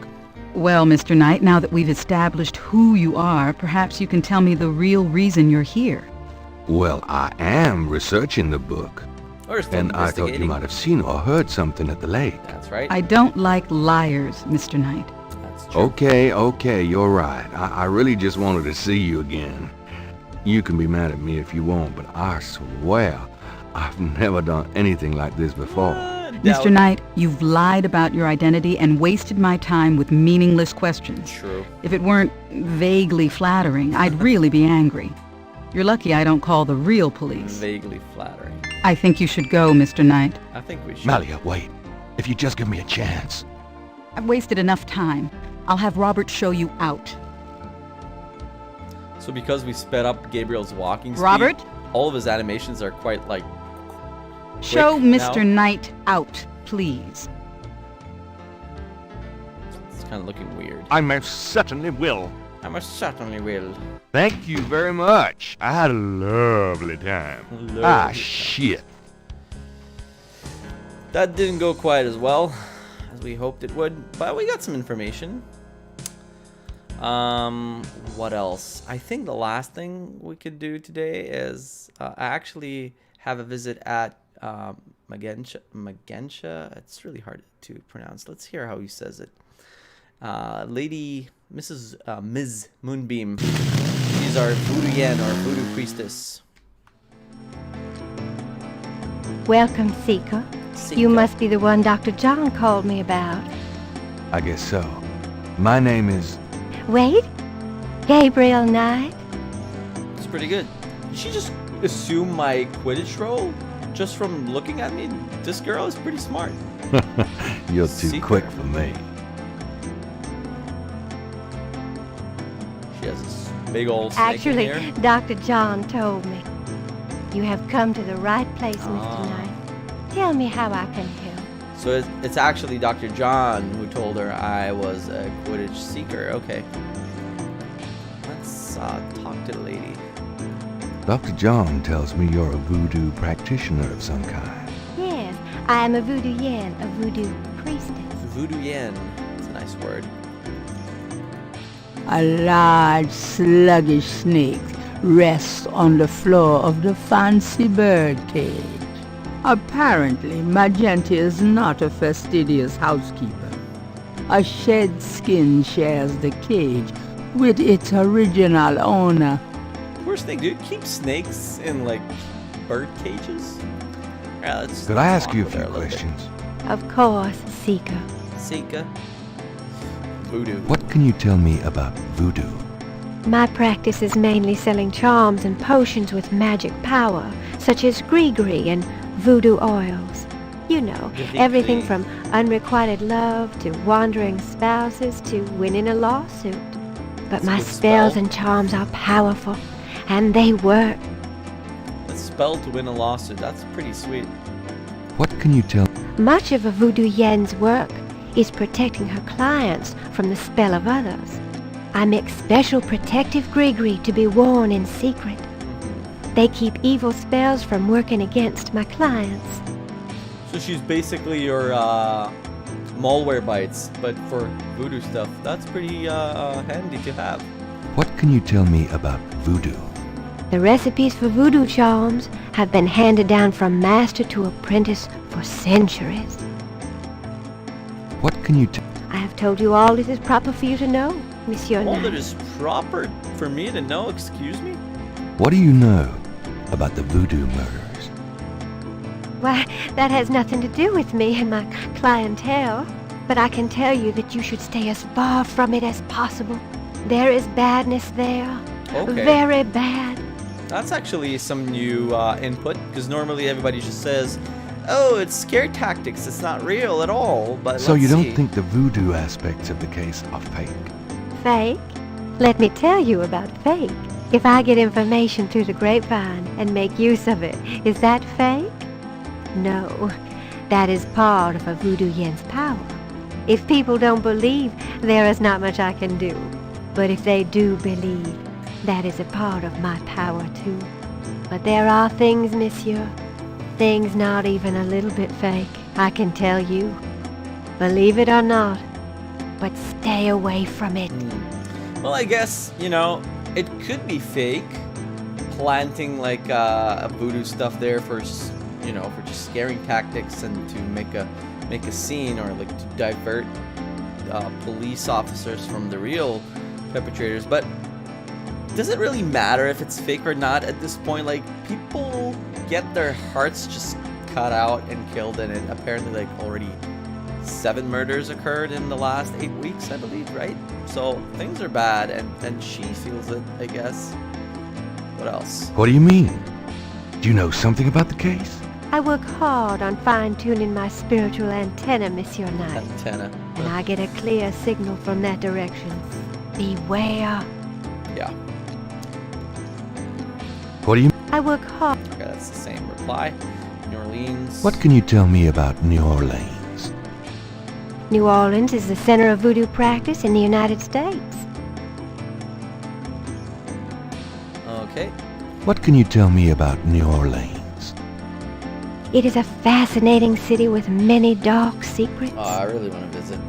Well, Mr. Knight, now that we've established who you are, perhaps you can tell me the real reason you're here. Well, I am researching the book, Or still and I thought you investigating. might have seen or heard something at the lake. That's right. I don't like liars, Mr. Knight. That's true. Okay, you're right. I really just wanted to see you again. You can be mad at me if you want, but I swear I've never done anything like this before. Mr. Knight, you've lied about your identity and wasted my time with meaningless questions. True. If it weren't vaguely flattering, I'd really be angry. You're lucky I don't call the real police. Vaguely flattering. I think you should go, Mr. Knight. I think we should. Malia, wait. If you just give me a chance. I've wasted enough time. I'll have Robert show you out. So because we sped up Gabriel's walking speed, Robert? all of his animations are quite like Show quick Mr. now. Knight out, please. It's kind of looking weird. I most certainly will. I most certainly will. Thank you very much. I had a lovely time. Lovely. Shit. That didn't go quite as well as we hoped it would, but we got some information. What else? I think the last thing we could do today is I actually have a visit at Magentia. It's really hard to pronounce. Let's hear how he says it. Ms. Moonbeam. She's our voodoo yen, or voodoo priestess. Welcome, Seeker. You must be the one Dr. John called me about. I guess so. My name is... Wait, Gabriel Knight? It's pretty good. She just assume my Quidditch role just from looking at me. This girl is pretty smart. You're too quick for me. She has this big old snake Actually, in here. Dr. John told me. You have come to the right place, Mr. Knight. Tell me how I can help. So it's actually Dr. John who told her I was a Quidditch seeker. Okay. Let's talk to the lady. Dr. John tells me you're a voodoo practitioner of some kind. Yes, I am a voodoo yen, a voodoo priestess. Voodoo yen. It's a nice word. A large, sluggish snake rests on the floor of the fancy bird cage. Apparently, Magenta is not a fastidious housekeeper. A shed skin shares the cage with its original owner. Poor snake, dude. Keep snakes in, like, bird cages? Yeah, Could I ask you a few questions? Of course, Seeker. Seeker? Voodoo. What can you tell me about voodoo? My practice is mainly selling charms and potions with magic power, such as gree-gree and voodoo oils. You know, everything from unrequited love to wandering spouses to winning a lawsuit. But my spells and charms are powerful, and they work. A spell to win a lawsuit. That's pretty sweet. What can you tell? Much of a voodoo yen's work is protecting her clients from the spell of others. I make special protective gree-gree to be worn in secret. They keep evil spells from working against my clients. So she's basically your malware bites, but for voodoo stuff. That's pretty handy to have. What can you tell me about voodoo? The recipes for voodoo charms have been handed down from master to apprentice for centuries. What can you tell? I have told you all that is proper for you to know, Monsieur All Knight. that is proper for me to know, excuse me? What do you know about the voodoo murders? Why, that has nothing to do with me and my clientele. But I can tell you that you should stay as far from it as possible. There is badness there. Okay. Very bad. That's actually some new input, because normally everybody just says, oh, it's scare tactics, it's not real at all, but So let's you don't see. think the voodoo aspects of the case are fake? Fake? Let me tell you about fake. If I get information through the grapevine and make use of it, is that fake? No, that is part of a voodoo yen's power. If people don't believe, there is not much I can do. But if they do believe, that is a part of my power too. But there are things, monsieur, things not even a little bit fake, I can tell you. Believe it or not, but stay away from it. Well, I guess, you know, it could be fake, planting like voodoo stuff there for, you know, for just scaring tactics and to make a scene, or like to divert police officers from the real perpetrators. But does it really matter if it's fake or not at this point? Like, people get their hearts just cut out and killed, and it apparently like already 7 murders occurred in the last 8 weeks, I believe, right? So things are bad, and she feels it, I guess. What else? What do you mean? Do you know something about the case? I work hard on fine-tuning my spiritual antenna, Monsieur Knight. Antenna. And I get a clear signal from that direction. Beware. Yeah. What do you... I work hard. Okay, that's the same reply. New Orleans. What can you tell me about New Orleans? New Orleans is the center of voodoo practice in the United States. Okay. What can you tell me about New Orleans? It is a fascinating city with many dark secrets. Oh, I really want to visit.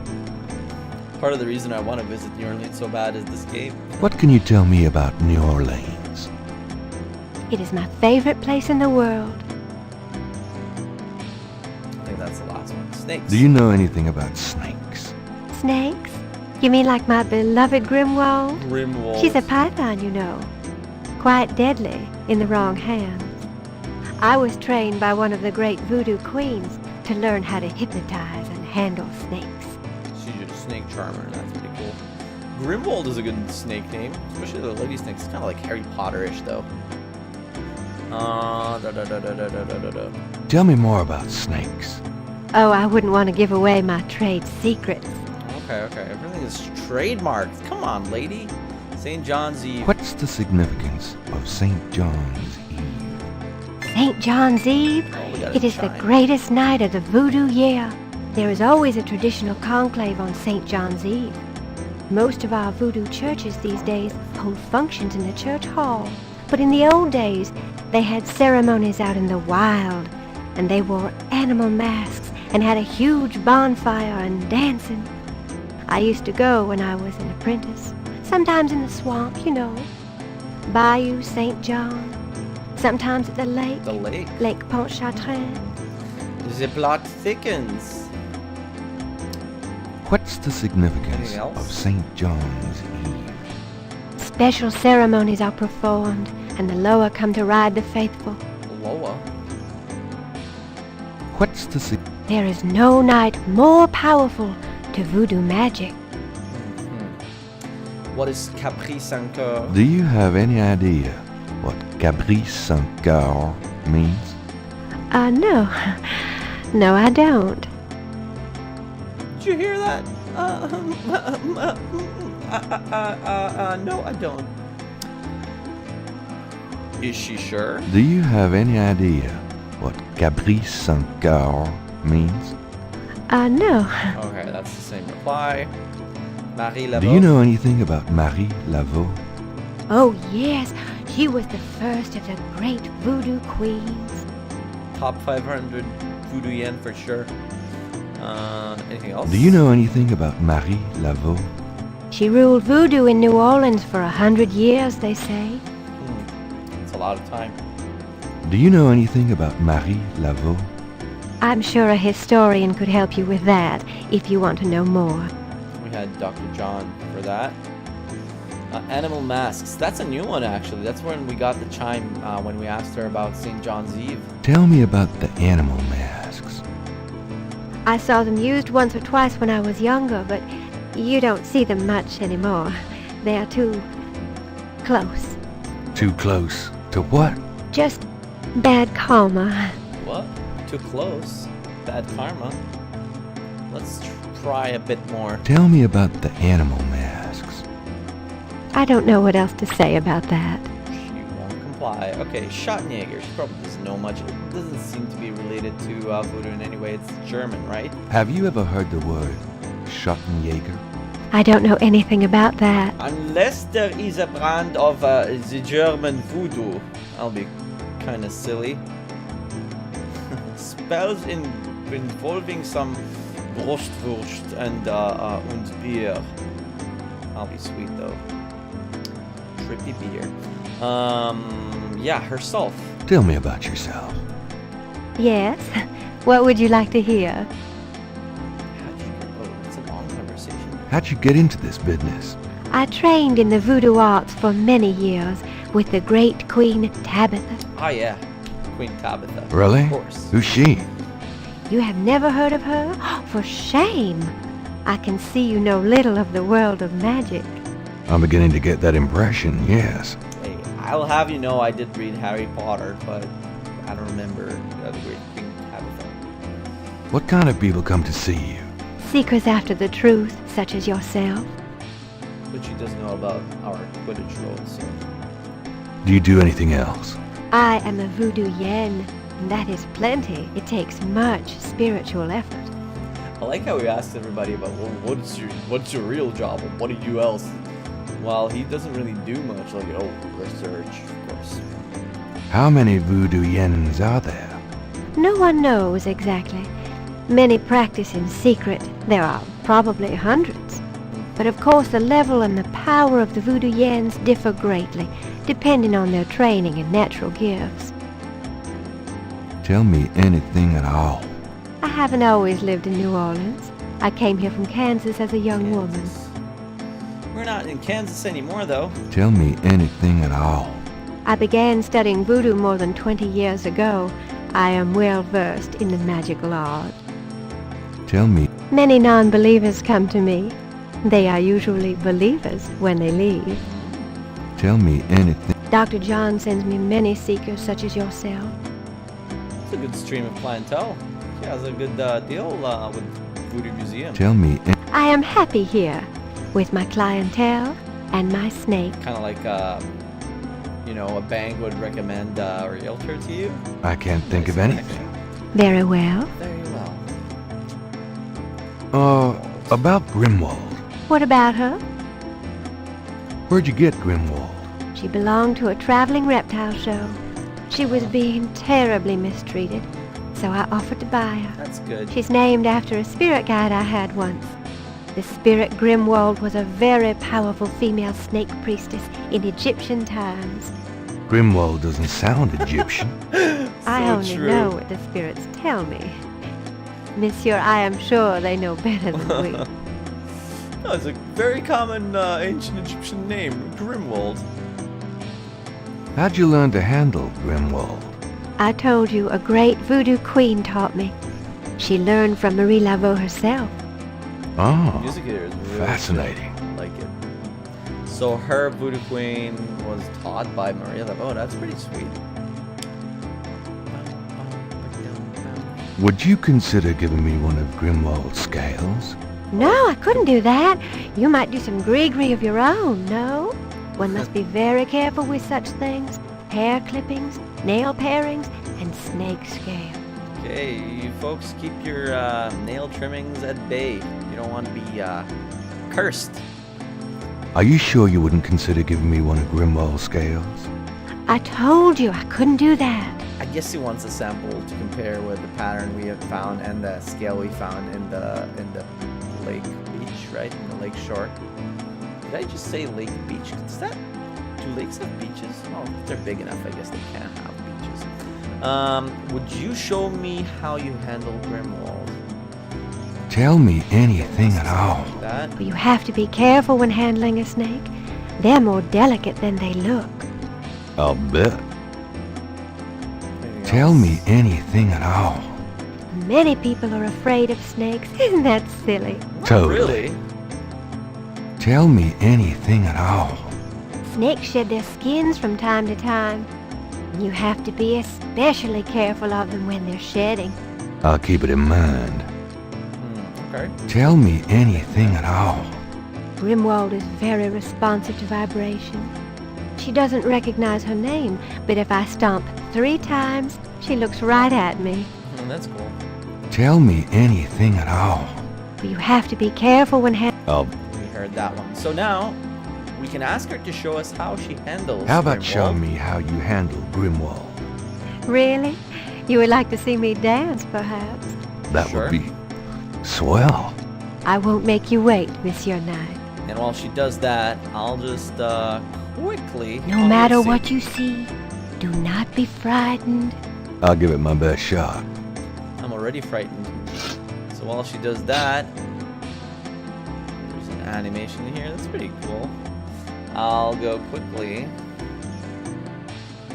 Part of the reason I want to visit New Orleans so bad is this game. What can you tell me about New Orleans? It is my favorite place in the world. I think that's the last one. Snakes. Do you know anything about snakes? Snakes? You mean like my beloved Grimwald? Grimwald. She's a python, you know. Quite deadly in the wrong hands. I was trained by one of the great voodoo queens to learn how to hypnotize and handle snakes. She's a snake charmer. That's pretty cool. Grimwald is a good snake name, especially the lady snake. It's kind of like Harry Potter-ish, though. Tell me more about snakes. Oh, I wouldn't want to give away my trade secrets. Okay. Everything is trademarked. Come on, lady. St. John's Eve. What's the significance of St. John's Eve? St. John's Eve? It is the greatest night of the voodoo year. There is always a traditional conclave on St. John's Eve. Most of our voodoo churches these days hold functions in the church hall. But in the old days, they had ceremonies out in the wild, and they wore animal masks and had a huge bonfire and dancing. I used to go when I was an apprentice, sometimes in the swamp, you know, Bayou St. John, sometimes at the lake. The lake? Lake Pontchartrain. The plot thickens. What's the significance of St. John's Eve? Special ceremonies are performed, and the Loa come to ride the faithful. Loa? What's the There is no night more powerful to voodoo magic. What is Capri Saint Coeur? Do you have any idea what Capri Saint Coeur means? No. No, I don't. Did you hear that? No, I don't. Is she sure? Do you have any idea what Capri Saint Coeur means? No. Okay, that's the same reply. Marie Laveau. Do you know anything about Marie Laveau? Oh, yes. She was the first of the great voodoo queens. Top 500 voodoo yen for sure. Anything else? Do you know anything about Marie Laveau? She ruled voodoo in New Orleans for 100 years, they say. It's a lot of time. Do you know anything about Marie Laveau? I'm sure a historian could help you with that, if you want to know more. We had Dr. John for that. Animal masks. That's a new one, actually. That's when we got the chime when we asked her about St. John's Eve. Tell me about the animal masks. I saw them used once or twice when I was younger, but you don't see them much anymore. They are too close. Too close to what? Just bad karma. What? Too close. Bad karma. Let's try a bit more. Tell me about the animal masks. I don't know what else to say about that. She won't comply. Okay, Schottenjäger. She probably doesn't know much. It doesn't seem to be related to voodoo in any way. It's German, right? Have you ever heard the word Schottenjäger? I don't know anything about that. Unless there is a brand of the German voodoo. I'll be kind of silly. Spells involving some Brustwurst and beer. I'll be sweet though. Trippy beer. Yeah, herself. Tell me about yourself. Yes? What would you like to hear? It's a long conversation. How'd you get into this business? I trained in the voodoo arts for many years with the great Queen Tabitha. Ah, yeah. Queen Tabitha. Really? Of course. Who's she? You have never heard of her? For shame! I can see you know little of the world of magic. I'm beginning to get that impression, yes. Hey, I'll have you know I did read Harry Potter, but I don't remember the great Queen Tabitha. What kind of people come to see you? Seekers after the truth, such as yourself. But she does know about our Quidditch roles, so... Do you do anything else? I am a voodoo yen, and that is plenty. It takes much spiritual effort. I like how we asked everybody about, well, what's your real job, and what do you else? Well, he doesn't really do much, like, research, of course. How many voodoo yens are there? No one knows exactly. Many practice in secret. There are probably hundreds. But of course the level and the power of the voodoo yens differ greatly, depending on their training and natural gifts. Tell me anything at all. I haven't always lived in New Orleans. I came here from Kansas as a young woman. We're not in Kansas anymore, though. Tell me anything at all. I began studying voodoo more than 20 years ago. I am well versed in the magical art. Tell me. Many non-believers come to me. They are usually believers when they leave. Tell me anything. Dr. John sends me many seekers such as yourself. It's a good stream of clientele. She has a good deal with Voodoo Museum. Tell me, I am happy here with my clientele and my snake. Kind of like, you know, a bank would recommend a realtor to you. I can't think of anything. Very well. Very well. About Grimwald. What about her? Where'd you get Grimwald? She belonged to a traveling reptile show. She was being terribly mistreated, so I offered to buy her. That's good. She's named after a spirit guide I had once. The spirit Grimwald was a very powerful female snake priestess in Egyptian times. Grimwald doesn't sound Egyptian. I So only true. know what the spirits tell me. Monsieur, I am sure they know better than we. No, it's a very common ancient Egyptian name, Grimwald. How'd you learn to handle Grimwald? I told you a great voodoo queen taught me. She learned from Marie Laveau herself. The Oh, music here is really fascinating. good. I like it. So her voodoo queen was taught by Maria Laveau. That's pretty sweet. Would you consider giving me one of Grimwald's scales? No, I couldn't do that. You might do some gree-gree of your own, no? One must be very careful with such things. Hair clippings, nail parings, and snake scale. Okay, you folks keep your nail trimmings at bay. You don't want to be cursed. Are you sure you wouldn't consider giving me one of Grimwald's scales? I told you I couldn't do that. I guess he wants a sample to compare with the pattern we have found and the scale we found in the lake beach, right? In the lake shore. Did I just say lake beach? Is that, do lakes have beaches? Oh, if they're big enough, I guess they can have beaches. Would you show me how you handle Grimwald? Tell me anything at all. Like that. But you have to be careful when handling a snake. They're more delicate than they look. I'll bet. Anything Tell else? me anything at all. Many people are afraid of snakes. Isn't that silly? Not Totally. Really? Tell me anything at all. Snakes shed their skins from time to time. You have to be especially careful of them when they're shedding. I'll keep it in mind. Okay. Tell me anything at all. Grimwald is very responsive to vibration. She doesn't recognize her name, but if I stomp 3 times, she looks right at me. That's cool. Tell me anything at all. But you have to be careful when We heard that one. So now, we can ask her to show us how she handles How about Grimwald. showing me how you handle Grimwald? Really? You would like to see me dance, perhaps? That Sure. would be swell. I won't make you wait, Monsieur Knight. And while she does that, I'll just quickly... No matter what you see, do not be frightened. I'll give it my best shot. I'm already frightened. So while she does that, there's an animation here. That's pretty cool. I'll go quickly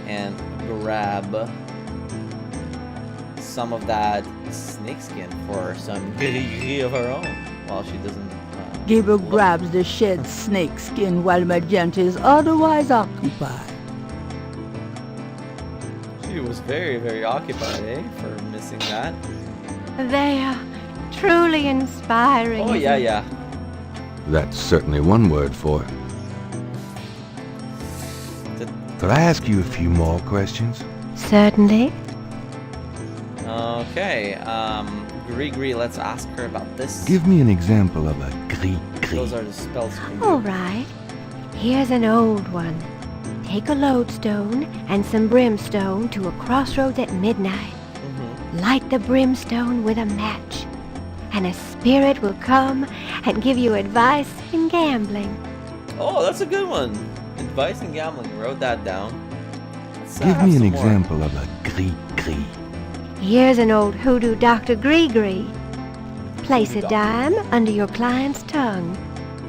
and grab some of that snakeskin for some gris of her own while she doesn't... Gabriel look. grabs the shed snake skin while Magenta is otherwise occupied. She was very, very occupied, eh? For missing that. They are truly inspiring. Oh, yeah, yeah. That's certainly one word for it. Could I ask you a few more questions? Certainly. Okay, Gris, let's ask her about this. Give me an example of a gris. Those are the spells you can do. All right. Here's an old one. Take a lodestone and some brimstone to a crossroads at midnight. Light the brimstone with a match, and a spirit will come and give you advice in gambling. Oh, that's a good one. Advice in gambling. Wrote that down. Let's, Give have me an some more. example of a gris. Here's an old hoodoo Dr. Gree-Gree. Place a dime under your client's tongue,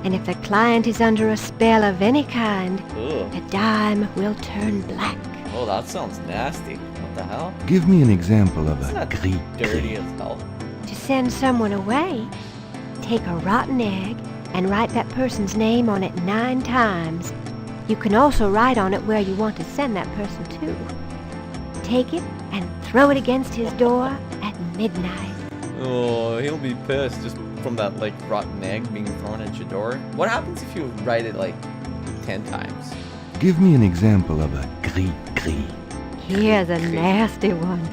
and if the client is under a spell of any kind, Ugh. the dime will turn black. Oh, that sounds nasty. What the hell? Give me an example of Isn't a that gris. dirty as hell? To send someone away, take a rotten egg and write that person's name on it 9 times. You can also write on it where you want to send that person to. Take it and throw it against his door at midnight. Oh, he'll be pissed just from that, like, rotten egg being thrown at your door. What happens if you write it, like, 10 times? Give me an example of a gris-gris. Here's a nasty one.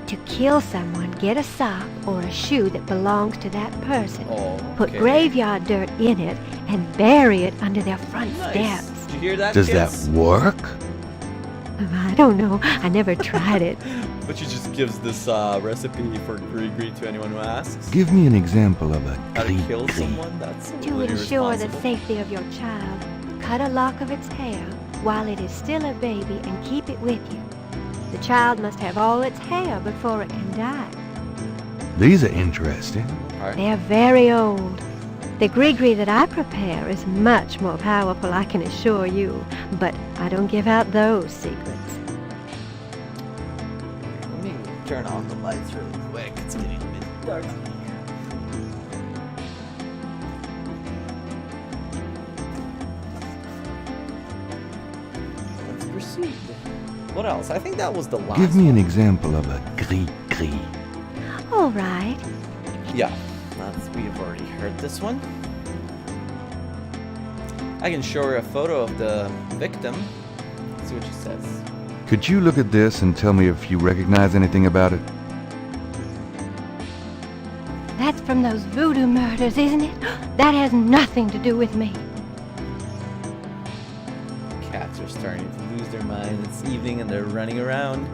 To kill someone, get a sock or a shoe that belongs to that person. Oh, Put okay. graveyard dirt in it and bury it under their front Nice. steps. Did you hear that, Does kids? that work? I don't know. I never tried it. But she just gives this recipe for gris-gris to anyone who asks. Give me an example of a How to kill gris-gris. someone? That's a To little ensure the irresponsible. safety of your child, cut a lock of its hair while it is still a baby and keep it with you. The child must have all its hair before it can die. These are interesting. Alright. They're very old. The gris-gris that I prepare is much more powerful, I can assure you, but I don't give out those secrets. Let me turn on the lights really quick. It's getting a bit dark in here. Let's proceed. What else? I think that was the last Give me an one. example of a gris-gris. All right. Yeah, we've already heard this one. I can show her a photo of the victim. See what she says. Could you look at this and tell me if you recognize anything about it? That's from those voodoo murders, isn't it? That has nothing to do with me. Cats are starting to lose their minds. It's evening and they're running around,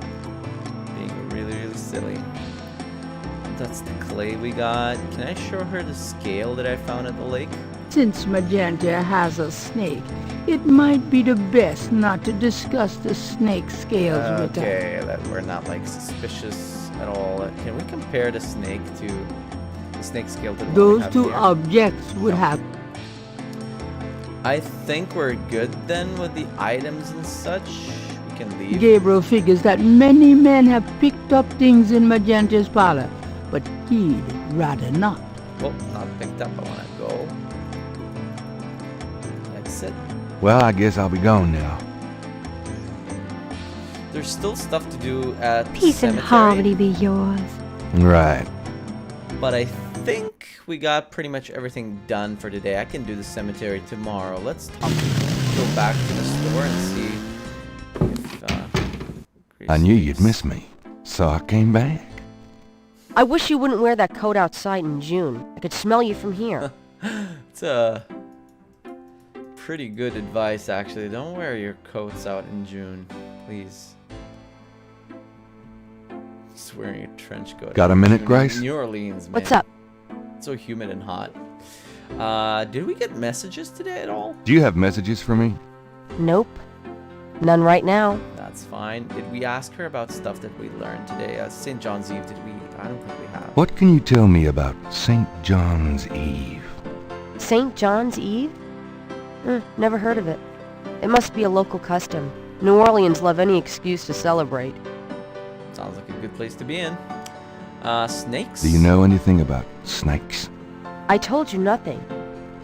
being really, really silly. That's the clay we got. Can I show her the scale that I found at the lake? Since Magenta has a snake, it might be the best not to discuss the snake scales with her. Okay, that we're not like suspicious at all. Can we compare the snake to the snake scale to the one we Those have two here? objects would have... I think we're good then with the items and such. We can leave. Gabriel figures that many men have picked up things in Magenta's parlor, but he'd rather not. Oh, not picked up. I want to go. Exit. Well, I guess I'll be gone now. There's still stuff to do at the Peace and cemetery, harmony be yours. Right. but I think we got pretty much everything done for today. I can do the cemetery tomorrow. Let's go back to the store and see if I knew you'd miss me, so I came back. I wish you wouldn't wear that coat outside in June. I could smell you from here. It's a pretty good advice, actually. Don't wear your coats out in June, please. Just wearing a trench coat. Got a in minute, June. Grace? New Orleans, man. What's up? It's so humid and hot. Did we get messages today at all? Do you have messages for me? Nope. None right now. That's fine. Did we ask her about stuff that we learned today? St. John's Eve, did we? I don't think we have. What can you tell me about St. John's Eve? St. John's Eve? Never heard of it. It must be a local custom. New Orleans love any excuse to celebrate. Sounds like a good place to be in. Snakes? Do you know anything about snakes? I told you nothing.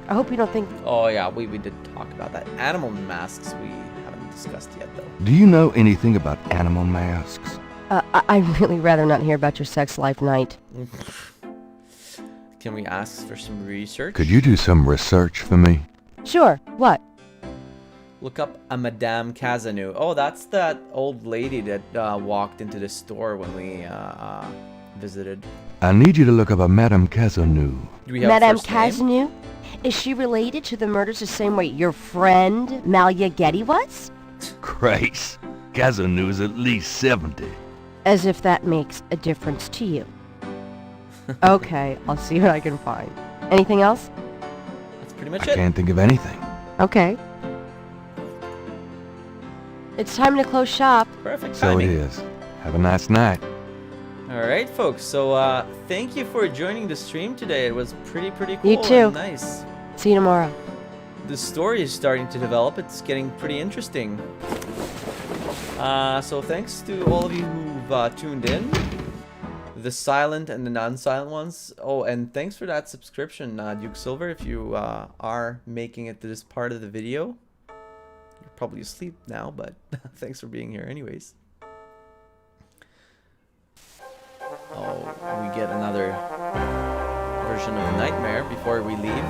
I hope you don't think... Oh yeah, we did talk about that. Animal masks we haven't discussed yet though. Do you know anything about animal masks? I'd really rather not hear about your sex life, Knight. Can we ask for some research? Could you do some research for me? Sure. What? Look up a Madame Cazanou. Oh, that's that old lady that walked into the store when we visited. I need you to look up a Madame Cazanou. Do we have Madame a first name? Cazanou? Is she related to the murders the same way your friend, Malia Getty, was? Grace, Cazanou's at least 70. As if that makes a difference to you. Okay, I'll see what I can find. Anything else? That's pretty much I it. can't think of anything. Okay. It's time to close shop. Perfect So it timing. is. Have a nice night. Alright folks, so thank you for joining the stream today. It was pretty cool. You too. And nice. See you tomorrow. The story is starting to develop. It's getting pretty interesting. So thanks to all of you who've tuned in. The silent and the non-silent ones. Oh, and thanks for that subscription, Duke Silver. If you are making it to this part of the video, you're probably asleep now, but thanks for being here anyways. Oh, we get another version of Nightmare before we leave.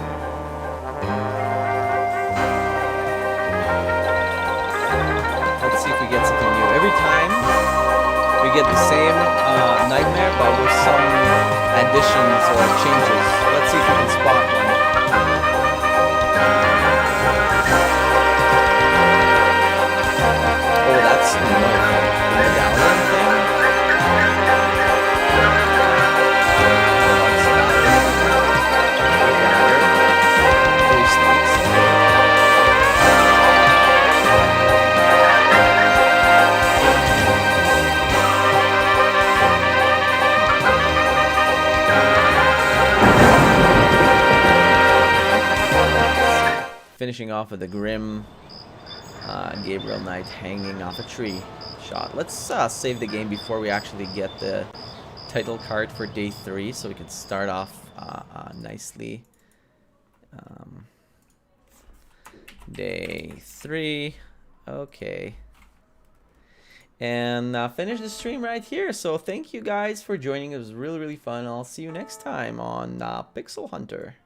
Let's see if we get something new. Every time we get the same Nightmare, but with some additions or changes. Let's see if we can spot one. Oh, that's the medallion thing. Three snakes. Finishing off with a grim Gabriel Knight hanging off a tree shot. Let's save the game before we actually get the title card for day 3, so we can start off nicely. Day 3, okay, and finish the stream right here. So thank you guys for joining. It was really fun. I'll see you next time on Pixel Hunter.